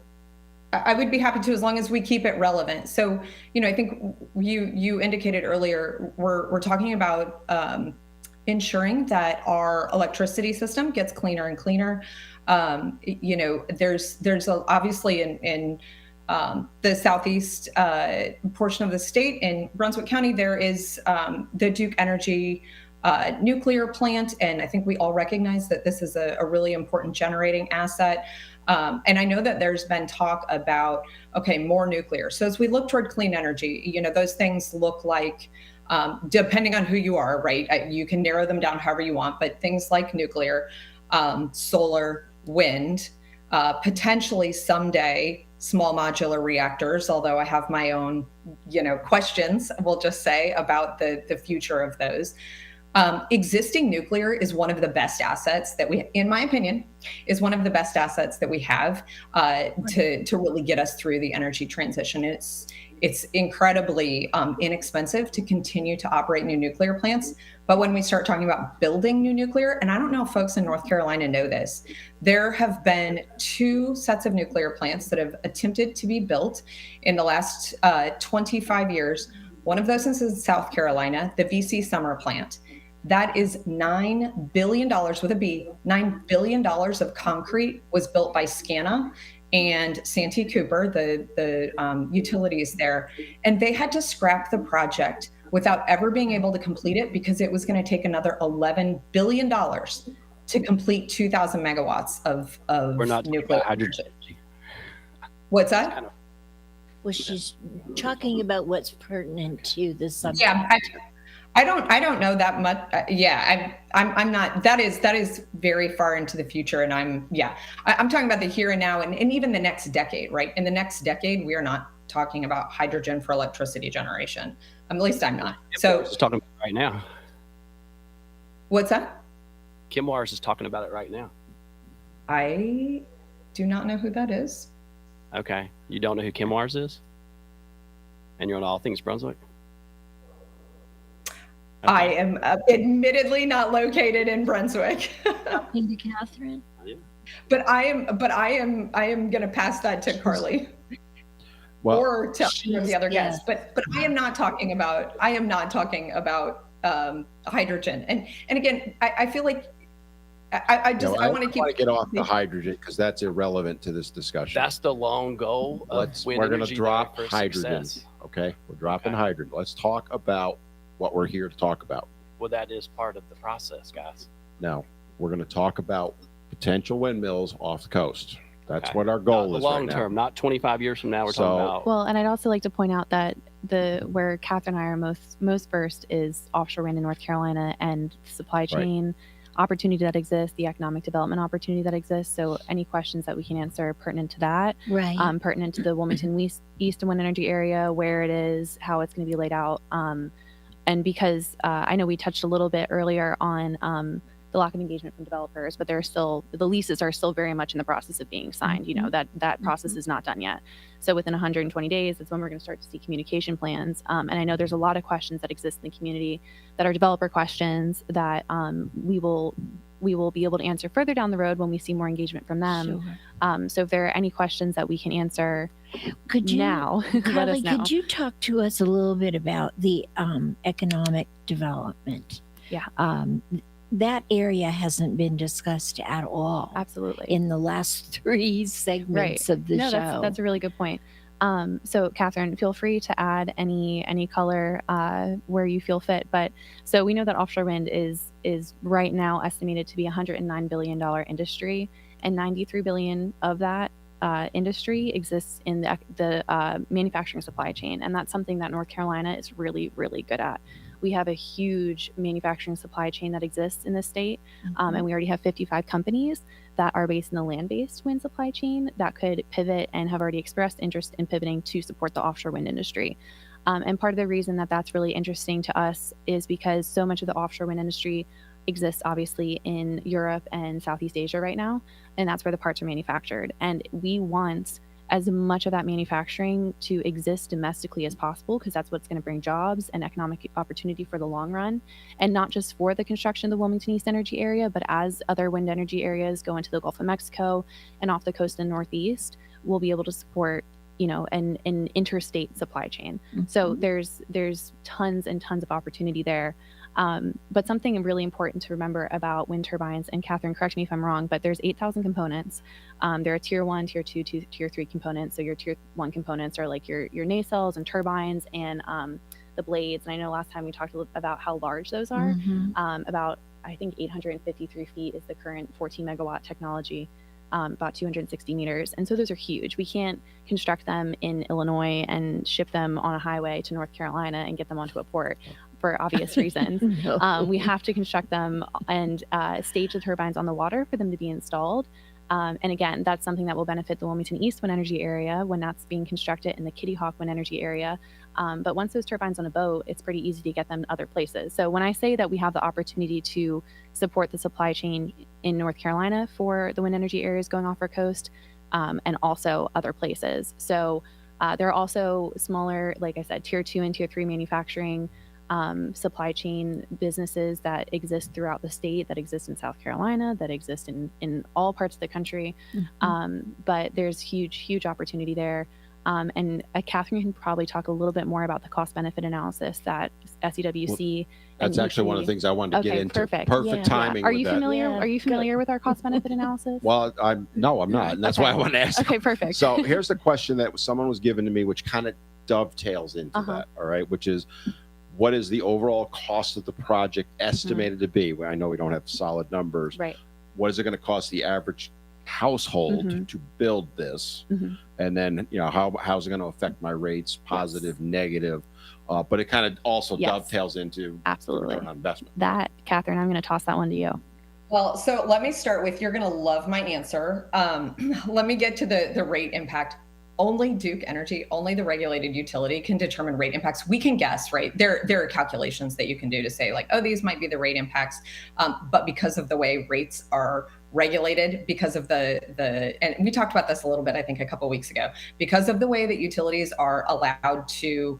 As long as we keep it relevant. So, I think you indicated earlier, we're talking about ensuring that our electricity system gets cleaner and cleaner. There's obviously in the southeast portion of the state in Brunswick County, there is the Duke Energy nuclear plant, and I think we all recognize that this is a really important generating asset. And I know that there's been talk about, more nuclear. So as we look toward clean energy, those things look like, depending on who you are, right? You can narrow them down however you want, but things like nuclear, solar, wind, potentially someday small modular reactors, although I have my own, questions, we'll just say, about the future of those. Existing nuclear is one of the best assets that we, in my opinion, is one of the best assets that we have to really get us through the energy transition. It's incredibly inexpensive to continue to operate new nuclear plants. But when we start talking about building new nuclear, and I don't know if folks in North Carolina know this, there have been 2 sets of nuclear plants that have attempted to be built in the last 25 years. One of those is in South Carolina, the VC Summer plant. That is $9 billion with a B. $9 billion of concrete was built by SCANA and Santee Cooper, the utilities there. And they had to scrap the project without ever being able to complete it, because it was going to take another $11 billion to complete 2,000 megawatts of We're not nuclear hydrogen. What's that? Well, she's talking about what's pertinent to the subject. Yeah, I don't know that much. I'm not. That is very far into the future, and I'm talking about the here and now, and even the next decade. Right, in the next decade, we are not talking about hydrogen for electricity generation. At least I'm not. So Just talking about it right now. What's that? Kim Wires is talking about it right now. I do not know who that is. Okay, you don't know who Kim Wires is, and you're on All Things Brunswick. Okay. I am admittedly not located in Brunswick. Talking to Catherine. But I am going to pass that to Carly. Or to the other guests. But I am not talking about hydrogen. And again, I feel like I want to get off the hydrogen, because that's irrelevant to this discussion. That's the long goal. We're going to drop hydrogen. Okay, we're dropping hydrogen. Let's talk about what we're here to talk about. Well, that is part of the process, guys. Now, we're going to talk about potential windmills off the coast. That's what our goal is long right term, now. not 25 years from now. We're talking about. Well, and I'd also like to point out that where Catherine and I are most versed is offshore wind in North Carolina and supply chain opportunity that exists, the economic development opportunity that exists. So any questions that we can answer pertinent to that, Right. Pertinent to the Wilmington East Wind Energy area, where it is, how it's going to be laid out. And because I know we touched a little bit earlier on the lack of engagement from developers, but the leases are still very much in the process of being signed. You know, that process is not done yet. So within 120 days, that's when we're going to start to see communication plans. And I know there's a lot of questions that exist in the community that are developer questions that we will be able to answer further down the road when we see more engagement from them. Sure. So if there are any questions that we can answer now, let Carly, us know. could you talk to us a little bit about the economic development? Yeah. That area hasn't been discussed at all. Absolutely. In the last 3 segments of the show. That's a really good point. So Katharine, feel free to add any color where you feel fit. But so we know that offshore wind is right now estimated to be a $109 billion industry, and 93 billion of that industry exists in the manufacturing supply chain, and that's something that North Carolina is really, really good at. We have a huge manufacturing supply chain that exists in the state, and we already have 55 companies that are based in the land-based wind supply chain that could pivot and have already expressed interest in pivoting to support the offshore wind industry. And part of the reason that that's really interesting to us is because so much of the offshore wind industry exists obviously in Europe and Southeast Asia right now, and that's where the parts are manufactured. And we want as much of that manufacturing to exist domestically as possible, because that's what's going to bring jobs and economic opportunity for the long run, and not just for the construction of the Wilmington East Energy area, but as other wind energy areas go into the Gulf of Mexico and off the coast in the Northeast, we'll be able to support, you know, an interstate supply chain. So there's tons and tons of opportunity there. But something really important to remember about wind turbines, and Katharine, correct me if I'm wrong, but there's 8,000 components. There are tier 1, tier 2, tier 3 components. So your tier 1 components are like your nacelles and turbines and the blades. And I know last time we talked about how large those are. About, I think, 853 feet is the current 14 megawatt technology. About 260 meters. And so those are huge. We can't construct them in Illinois and ship them on a highway to North Carolina and get them onto a port for obvious reasons. No. We have to construct them and stage the turbines on the water for them to be installed. And again, that's something that will benefit the Wilmington East Wind Energy area when that's being constructed in the Kitty Hawk Wind Energy area. But once those turbines on a boat, it's pretty easy to get them other places. So when I say that we have the opportunity to support the supply chain in North Carolina for the wind energy areas going off our coast, and also other places. So there are also smaller, like I said, tier 2 and tier 3 manufacturing supply chain businesses that exist throughout the state, that exist in South Carolina, that exist in all parts of the country. But there's huge opportunity there. And Katharine can probably talk a little bit more about the cost benefit analysis that SEWC. That's actually one of the things I wanted to get into. Perfect timing. Are you with familiar? That. Are you familiar with our cost benefit analysis? Well, I'm not, and that's why I wanted to ask. Okay, perfect. So here's the question that someone was given to me, which kind of dovetails into that. All right, which is, what is the overall cost of the project estimated to be? Well, I know we don't have solid numbers. Right. What is it going to cost the average household to build this? And then, you know, how's it going to affect my rates, positive, negative? But it kind of also dovetails into absolutely return on investment. That, Katharine, I'm going to toss that one to you. Well, so let me start with, you're going to love my answer. Let me get to the rate impact. Only Duke Energy, only the regulated utility can determine rate impacts. We can guess, right? There are calculations that you can do to say like, oh, these might be the rate impacts. But because of the way rates are regulated, because of and we talked about this a little bit, I think a couple of weeks ago, because of the way that utilities are allowed to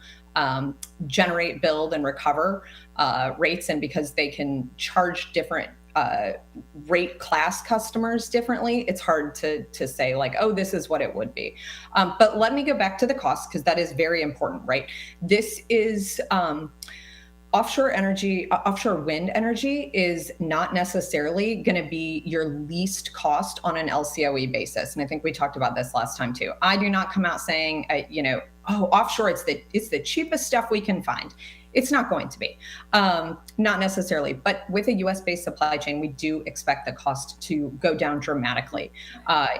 generate, build, and recover rates, and because they can charge different rate class customers differently, it's hard to say like, oh, this is what it would be. But let me go back to the cost, because that is very important, right? This is offshore wind energy is not necessarily going to be your least cost on an LCOE basis. And I think we talked about this last time too. I do not come out saying, oh, offshore, it's the cheapest stuff we can find. It's not going to be, not necessarily, but with a US-based supply chain, we do expect the cost to go down dramatically.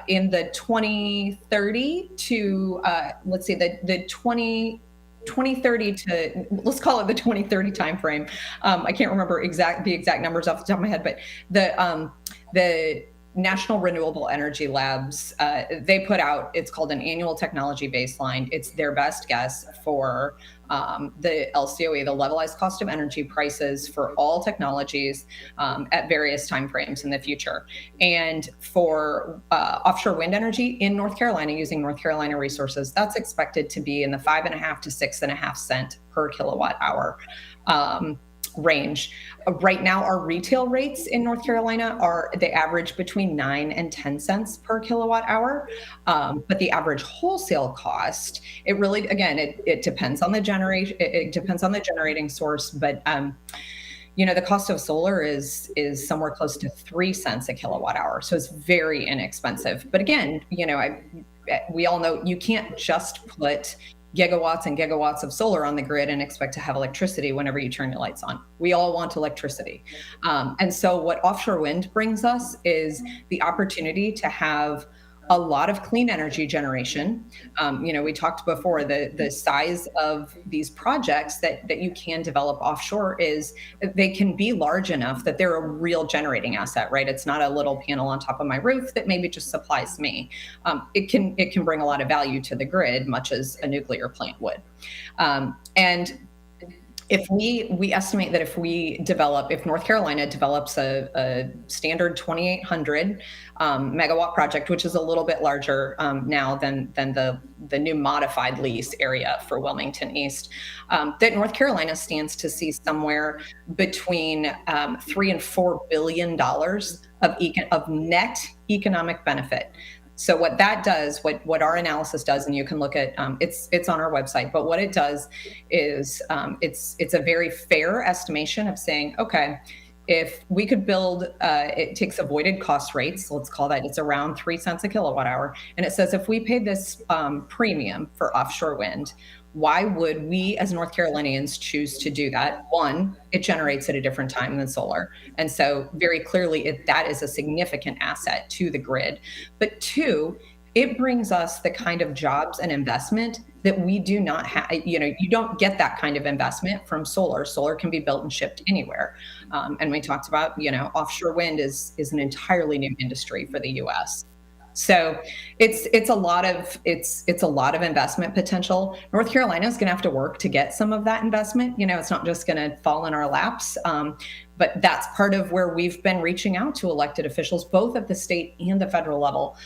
In the 2030 to, let's see, the 20 2030 to, let's call it the 2030 timeframe. I can't remember the exact numbers off the top of my head, but the National Renewable Energy Labs, they put out, it's called an annual technology baseline. It's their best guess for the LCOE, the levelized cost of energy prices for all technologies at various timeframes in the future. And for offshore wind energy in North Carolina, using North Carolina resources, that's expected to be in the 5.5 to 6.5 cent per kilowatt hour range. Right now, our retail rates in North Carolina they average between 9 and 10 cents per kilowatt hour. But the average wholesale cost, it really, again, it depends on the it depends on the generating source, but the cost of solar is somewhere close to 3 cents a kilowatt hour. So it's very inexpensive. But again, we all know you can't just put gigawatts and gigawatts of solar on the grid and expect to have electricity whenever you turn your lights on. We all want electricity. And so what offshore wind brings us is the opportunity to have a lot of clean energy generation. We talked before, the size of these projects that you can develop offshore is they can be large enough that they're a real generating asset, right? It's not a little panel on top of my roof that maybe just supplies me. It can bring a lot of value to the grid, much as a nuclear plant would. And if we estimate that if North Carolina develops a standard 2,800 megawatt project, which is a little bit larger now than the new modified lease area for Wilmington East, that North Carolina stands to see somewhere between $3 and $4 billion of net economic benefit. So what that does, what our analysis does, and you can look at, it's on our website, but what it does is it's a very fair estimation of saying, okay, if we could build, it takes avoided cost rates, let's call that, it's around 3 cents a kilowatt hour. And it says, if we paid this premium for offshore wind, why would we as North Carolinians choose to do that? One, it generates at a different time than solar. And so very clearly that is a significant asset to the grid. But two, it brings us the kind of jobs and investment that we do not have. You don't get that kind of investment from solar. Solar can be built and shipped anywhere. And we talked about, offshore wind is an entirely new industry for the US. So it's a lot of investment potential. North Carolina is going to have to work to get some of that investment. It's not just going to fall in our laps. But that's part of where we've been reaching out to elected officials, both at the state and the federal level,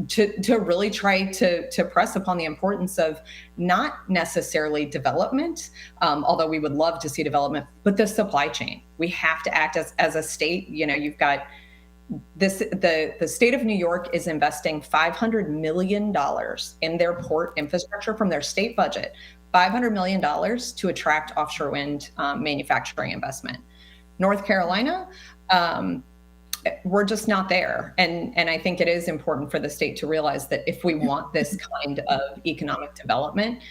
to really try to press upon the importance of not necessarily development, although we would love to see development, but the supply chain. We have to act as a state. You've got the state of New York is investing $500 million in their port infrastructure from their state budget, $500 million to attract offshore wind manufacturing investment. North Carolina, we're just not there. And I think it is important for the state to realize that if we want this kind of economic development,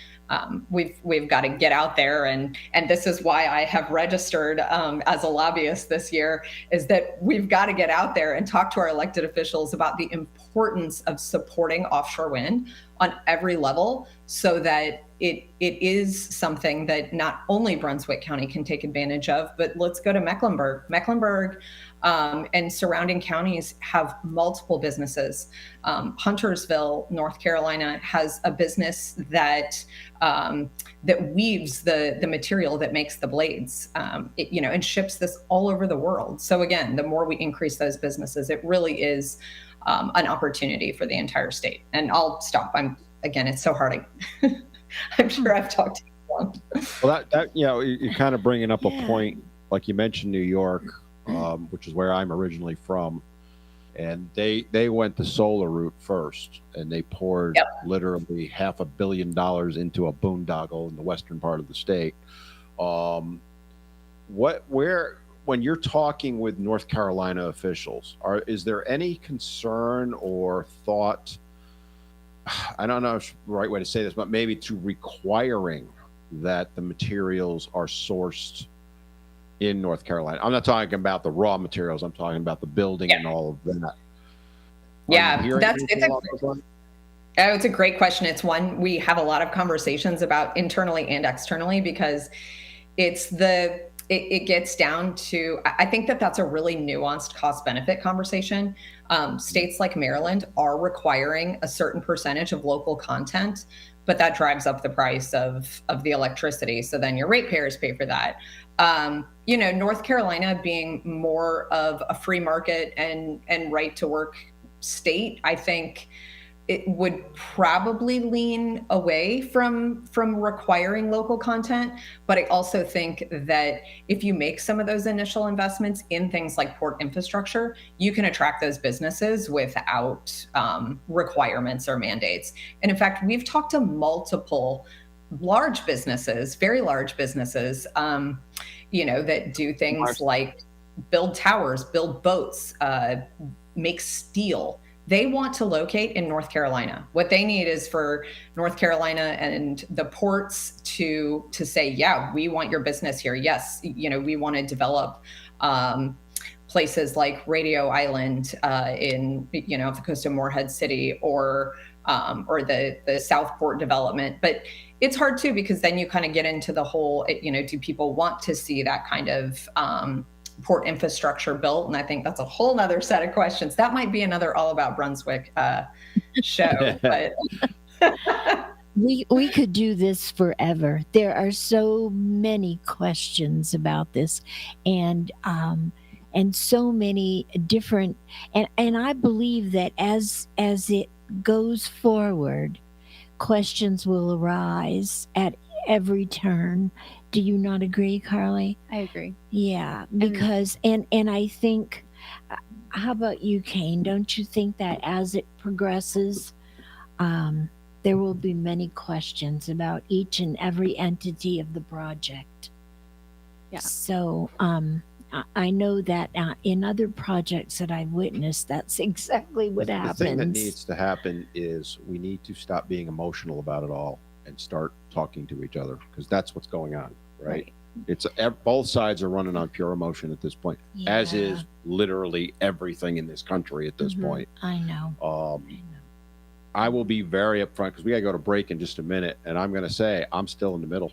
we've got to get out there, and this is why I have registered as a lobbyist this year, is that we've got to get out there and talk to our elected officials about the importance of supporting offshore wind on every level, so that it is something that not only Brunswick County can take advantage of, but let's go to Mecklenburg and surrounding counties have multiple businesses. Huntersville, North Carolina, has a business that weaves the material that makes the blades, and ships this all over the world. So again, the more we increase those businesses, it really is an opportunity for the entire state. And I'll stop. It's so hard. I'm sure I've talked to you long. Well, that you're kind of bringing up a point, like you mentioned New York, which is where I'm originally from, and they went the solar route first, and they poured literally $500 million into a boondoggle in the western part of the state. When you're talking with North Carolina officials, is there any concern or thought? I don't know if it's the right way to say this, but maybe to requiring that the materials are sourced in North Carolina. I'm not talking about the raw materials. I'm talking about the building and all of that. Oh, it's a great question. It's one we have a lot of conversations about internally and externally, because it gets down to, I think that's a really nuanced cost benefit conversation. States like Maryland are requiring a certain percentage of local content, but that drives up the price of the electricity. So then your ratepayers pay for that. North Carolina being more of a free market and right to work state, I think it would probably lean away from requiring local content. But I also think that if you make some of those initial investments in things like port infrastructure, you can attract those businesses without requirements or mandates. And in fact, we've talked to multiple large businesses, very large businesses, that do things like build towers, build boats, make steel. They want to locate in North Carolina. What they need is for North Carolina and the ports to say, yeah, we want your business here. Yes, we want to develop places like Radio Island in off the coast of Morehead City, or the Southport development. But it's hard too, because then you kind of get into the whole, do people want to see that kind of port infrastructure built? And I think that's a whole nother set of questions. That might be another All About Brunswick show. But we could do this forever. There are so many questions about this, and so many different. And I believe that as it goes forward, questions will arise at every turn. Do you not agree, Carly? I agree. Yeah, because and I think, how about you, Kane? Don't you think that as it progresses, there will be many questions about each and every entity of the project? Yeah. So I know that in other projects that I've witnessed, that's exactly what happens. The thing that needs to happen is we need to stop being emotional about it all and start talking to each other, because that's what's going on, right? It's both sides are running on pure emotion at this point, as is literally everything in this country at this point. I know. I will be very upfront, because we got to go to break in just a minute, and I'm going to say I'm still in the middle.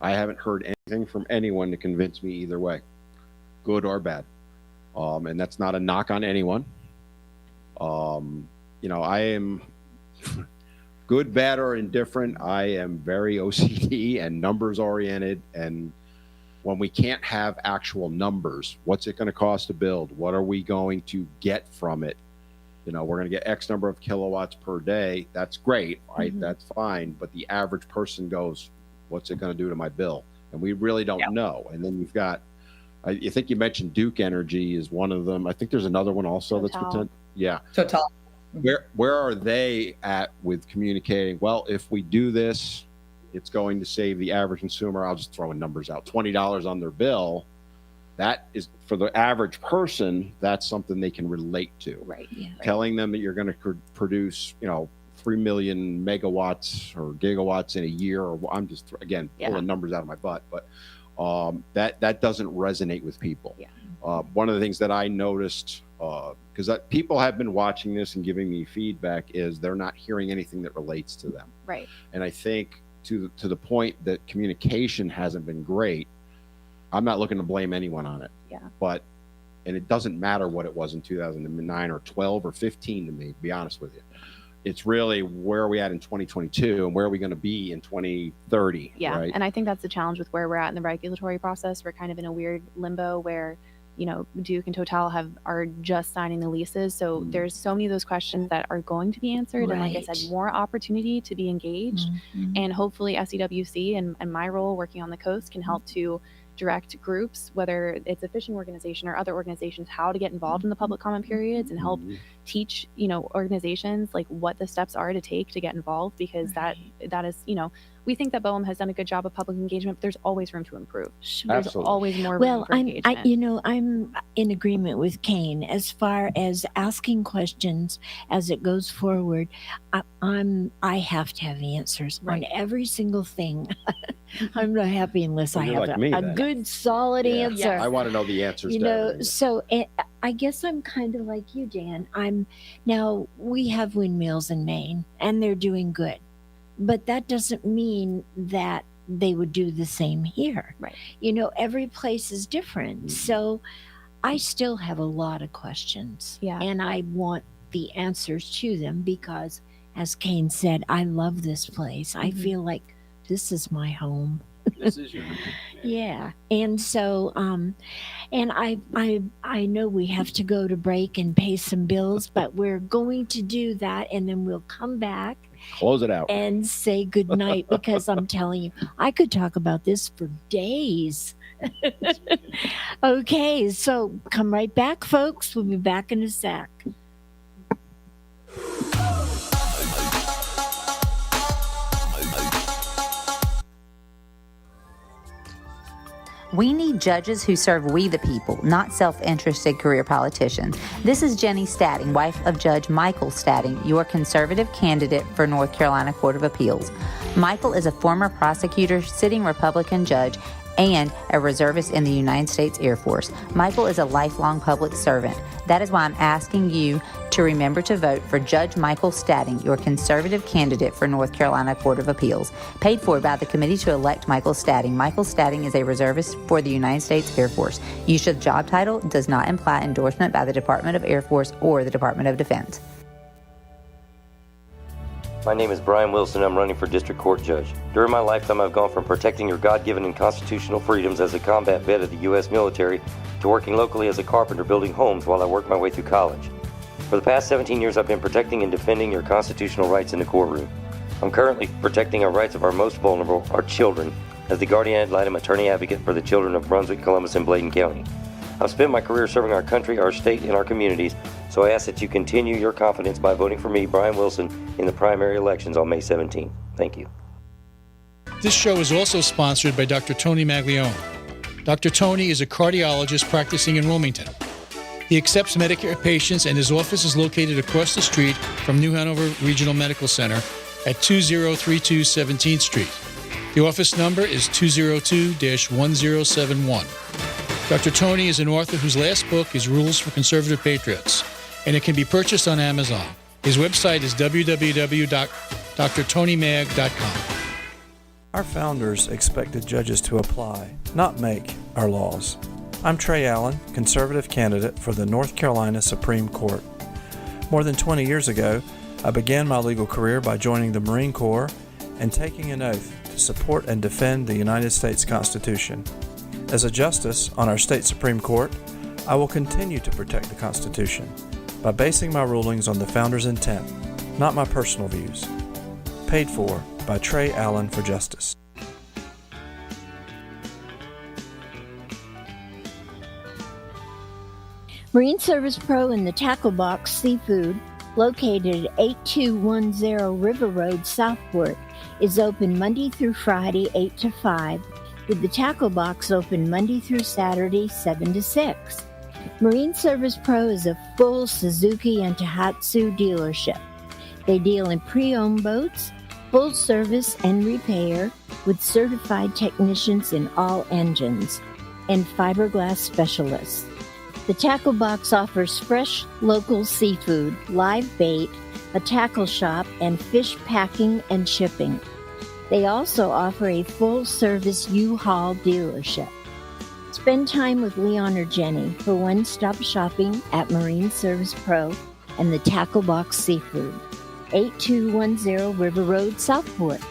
I haven't heard anything from anyone to convince me either way, good or bad. And that's not a knock on anyone. I am good, bad, or indifferent. I am very OCD and numbers oriented. And when we can't have actual numbers, what's it going to cost to build? What are we going to get from it? We're going to get X number of kilowatts per day. That's great, right? That's fine. But the average person goes, what's it going to do to my bill? And we really don't know. And then you've got, I think you mentioned Duke Energy is one of them. I think there's another one also that's potential. Yeah. Total. Where are they at with communicating? Well, if we do this, it's going to save the average consumer, I'll just throw in numbers out, $20 on their bill. That is, for the average person, that's something they can relate to. Right. Yeah. Telling them that you're going to produce, 3 million megawatts or gigawatts in a year, or I'm just pulling numbers out of my butt, but that doesn't resonate with people. Yeah. One of the things that I noticed, because people have been watching this and giving me feedback, is they're not hearing anything that relates to them. Right. And I think to the point that communication hasn't been great, I'm not looking to blame anyone on it. Yeah. And it doesn't matter what it was in 2009 or 12 or 15 to me, to be honest with you. It's really, where are we at in 2022 and where are we going to be in 2030? Yeah. Right? And I think that's the challenge with where we're at in the regulatory process. We're kind of in a weird limbo where, Duke and Total are just signing the leases. So there's so many of those questions that are going to be answered. And like I said, more opportunity to be engaged. And hopefully SEWC and my role working on the coast can help to direct groups, whether it's a fishing organization or other organizations, how to get involved in the public comment periods and help teach, organizations like what the steps are to take to get involved, because that is, we think that BOEM has done a good job of public engagement, but there's always room to improve. There's always more room for engagement. I'm in agreement with Kane as far as asking questions as it goes forward. I have to have answers on every single thing. I'm not happy unless I have a good, solid answer. I want to know the answers. So I guess I'm kind of like you, Dan. Now we have windmills in Maine and they're doing good, but that doesn't mean that they would do the same here. Right. Every place is different. So I still have a lot of questions. Yeah. And I want the answers to them because, as Kane said, I love this place. I feel like this is my home. This is your Yeah. And so and I know we have to go to break and pay some bills, but we're going to do that and then we'll come back, close it out, and say goodnight because I'm telling you, I could talk about this for days. Okay, so come right back, folks. We'll be back in a sec. We need judges who serve we the people, not self-interested career politicians. This is Jenny Statting, wife of Judge Michael Statting, your conservative candidate for North Carolina Court of Appeals. Michael is a former prosecutor, sitting Republican judge, and a reservist in the United States Air Force. Michael is a lifelong public servant. That is why I'm asking you to remember to vote for Judge Michael Statting, your conservative candidate for North Carolina Court of Appeals. Paid for by the committee to elect Michael Statting. Michael Statting is a reservist for the United States Air Force. Use of job title does not imply endorsement by the Department of Air Force or the Department of Defense. My name is Brian Wilson. I'm running for District Court Judge. During my lifetime, I've gone from protecting your God-given and constitutional freedoms as a combat vet of the U.S. military to working locally as a carpenter building homes while I worked my way through college. For the past 17 years, I've been protecting and defending your constitutional rights in the courtroom. I'm currently protecting our rights of our most vulnerable, our children, as the guardian ad litem attorney advocate for the children of Brunswick, Columbus, and Bladen County. I've spent my career serving our country, our state, and our communities, so I ask that you continue your confidence by voting for me, Brian Wilson, in the primary elections on May 17th. Thank you. This show is also sponsored by Dr. Tony Maglione. Dr. Tony is a cardiologist practicing in Wilmington. He accepts Medicare patients, and his office is located across the street from New Hanover Regional Medical Center at 2032 17th Street. The office number is 202-1071. Dr. Tony is an author whose last book is Rules for Conservative Patriots, and it can be purchased on Amazon. His website is www.drtonymag.com. Our founders expected judges to apply, not make, our laws. I'm Trey Allen, conservative candidate for the North Carolina Supreme Court. More than 20 years ago, I began my legal career by joining the Marine Corps and taking an oath to support and defend the United States Constitution. As a justice on our state Supreme Court, I will continue to protect the Constitution by basing my rulings on the Founders' intent, not my personal views. Paid for by Trey Allen for Justice. Marine Service Pro and the Tackle Box Seafood, located at 8210 River Road, Southport, is open Monday through Friday, 8 to 5, with the Tackle Box open Monday through Saturday, 7 to 6. Marine Service Pro is a full Suzuki and Tohatsu dealership. They deal in pre-owned boats, full service and repair, with certified technicians in all engines, and fiberglass specialists. The Tackle Box offers fresh local seafood, live bait, a tackle shop, and fish packing and shipping. They also offer a full-service U-Haul dealership. Spend time with Leon or Jenny for one-stop shopping at Marine Service Pro and the Tackle Box Seafood, 8210 River Road, Southport.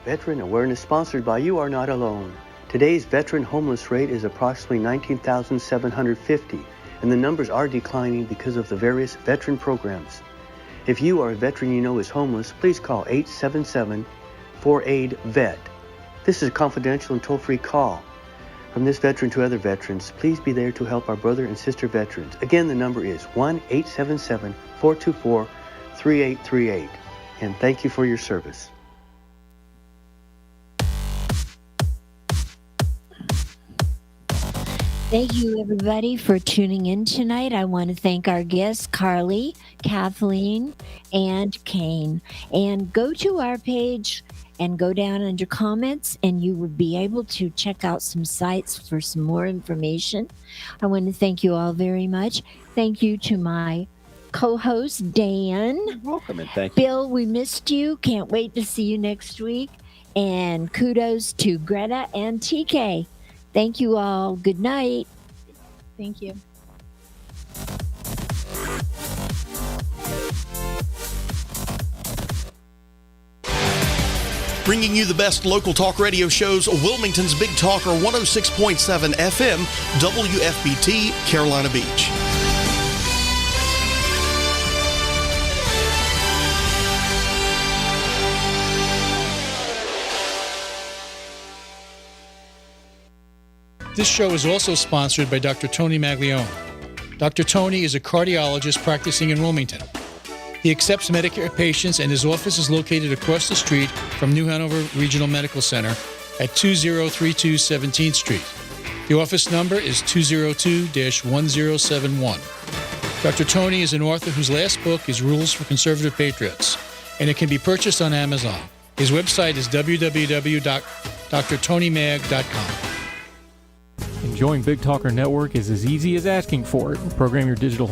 Veteran Awareness sponsored by You Are Not Alone. Today's veteran homeless rate is approximately 19,750, and the numbers are declining because of the various veteran programs. If you are a veteran you know is homeless, please call 877-4AID-VET. This is a confidential and toll-free call. From this veteran to other veterans, please be there to help our brother and sister veterans. Again, the number is 1-877-424-3838. And thank you for your service. Thank you, everybody, for tuning in tonight. I want to thank our guests, Carly, Kathleen, and Kane. And go to our page and go down under comments, and you will be able to check out some sites for some more information. I want to thank you all very much. Thank you to my co-host, Dan. You're welcome, and thank you. Bill, we missed you. Can't wait to see you next week. And kudos to Greta and TK. Thank you all. Good night. Thank you. Bringing you the best local talk radio shows, Wilmington's Big Talker 106.7 FM, WFBT, Carolina Beach. This show is also sponsored by Dr. Tony Maglione. Dr. Tony is a cardiologist practicing in Wilmington. He accepts Medicare patients, and his office is located across the street from New Hanover Regional Medical Center at 2032 17th Street. The office number is 202-1071. Dr. Tony is an author whose last book is Rules for Conservative Patriots, and it can be purchased on Amazon. His website is www.drtonymag.com. Enjoying Big Talker Network is as easy as asking for it. Program your digital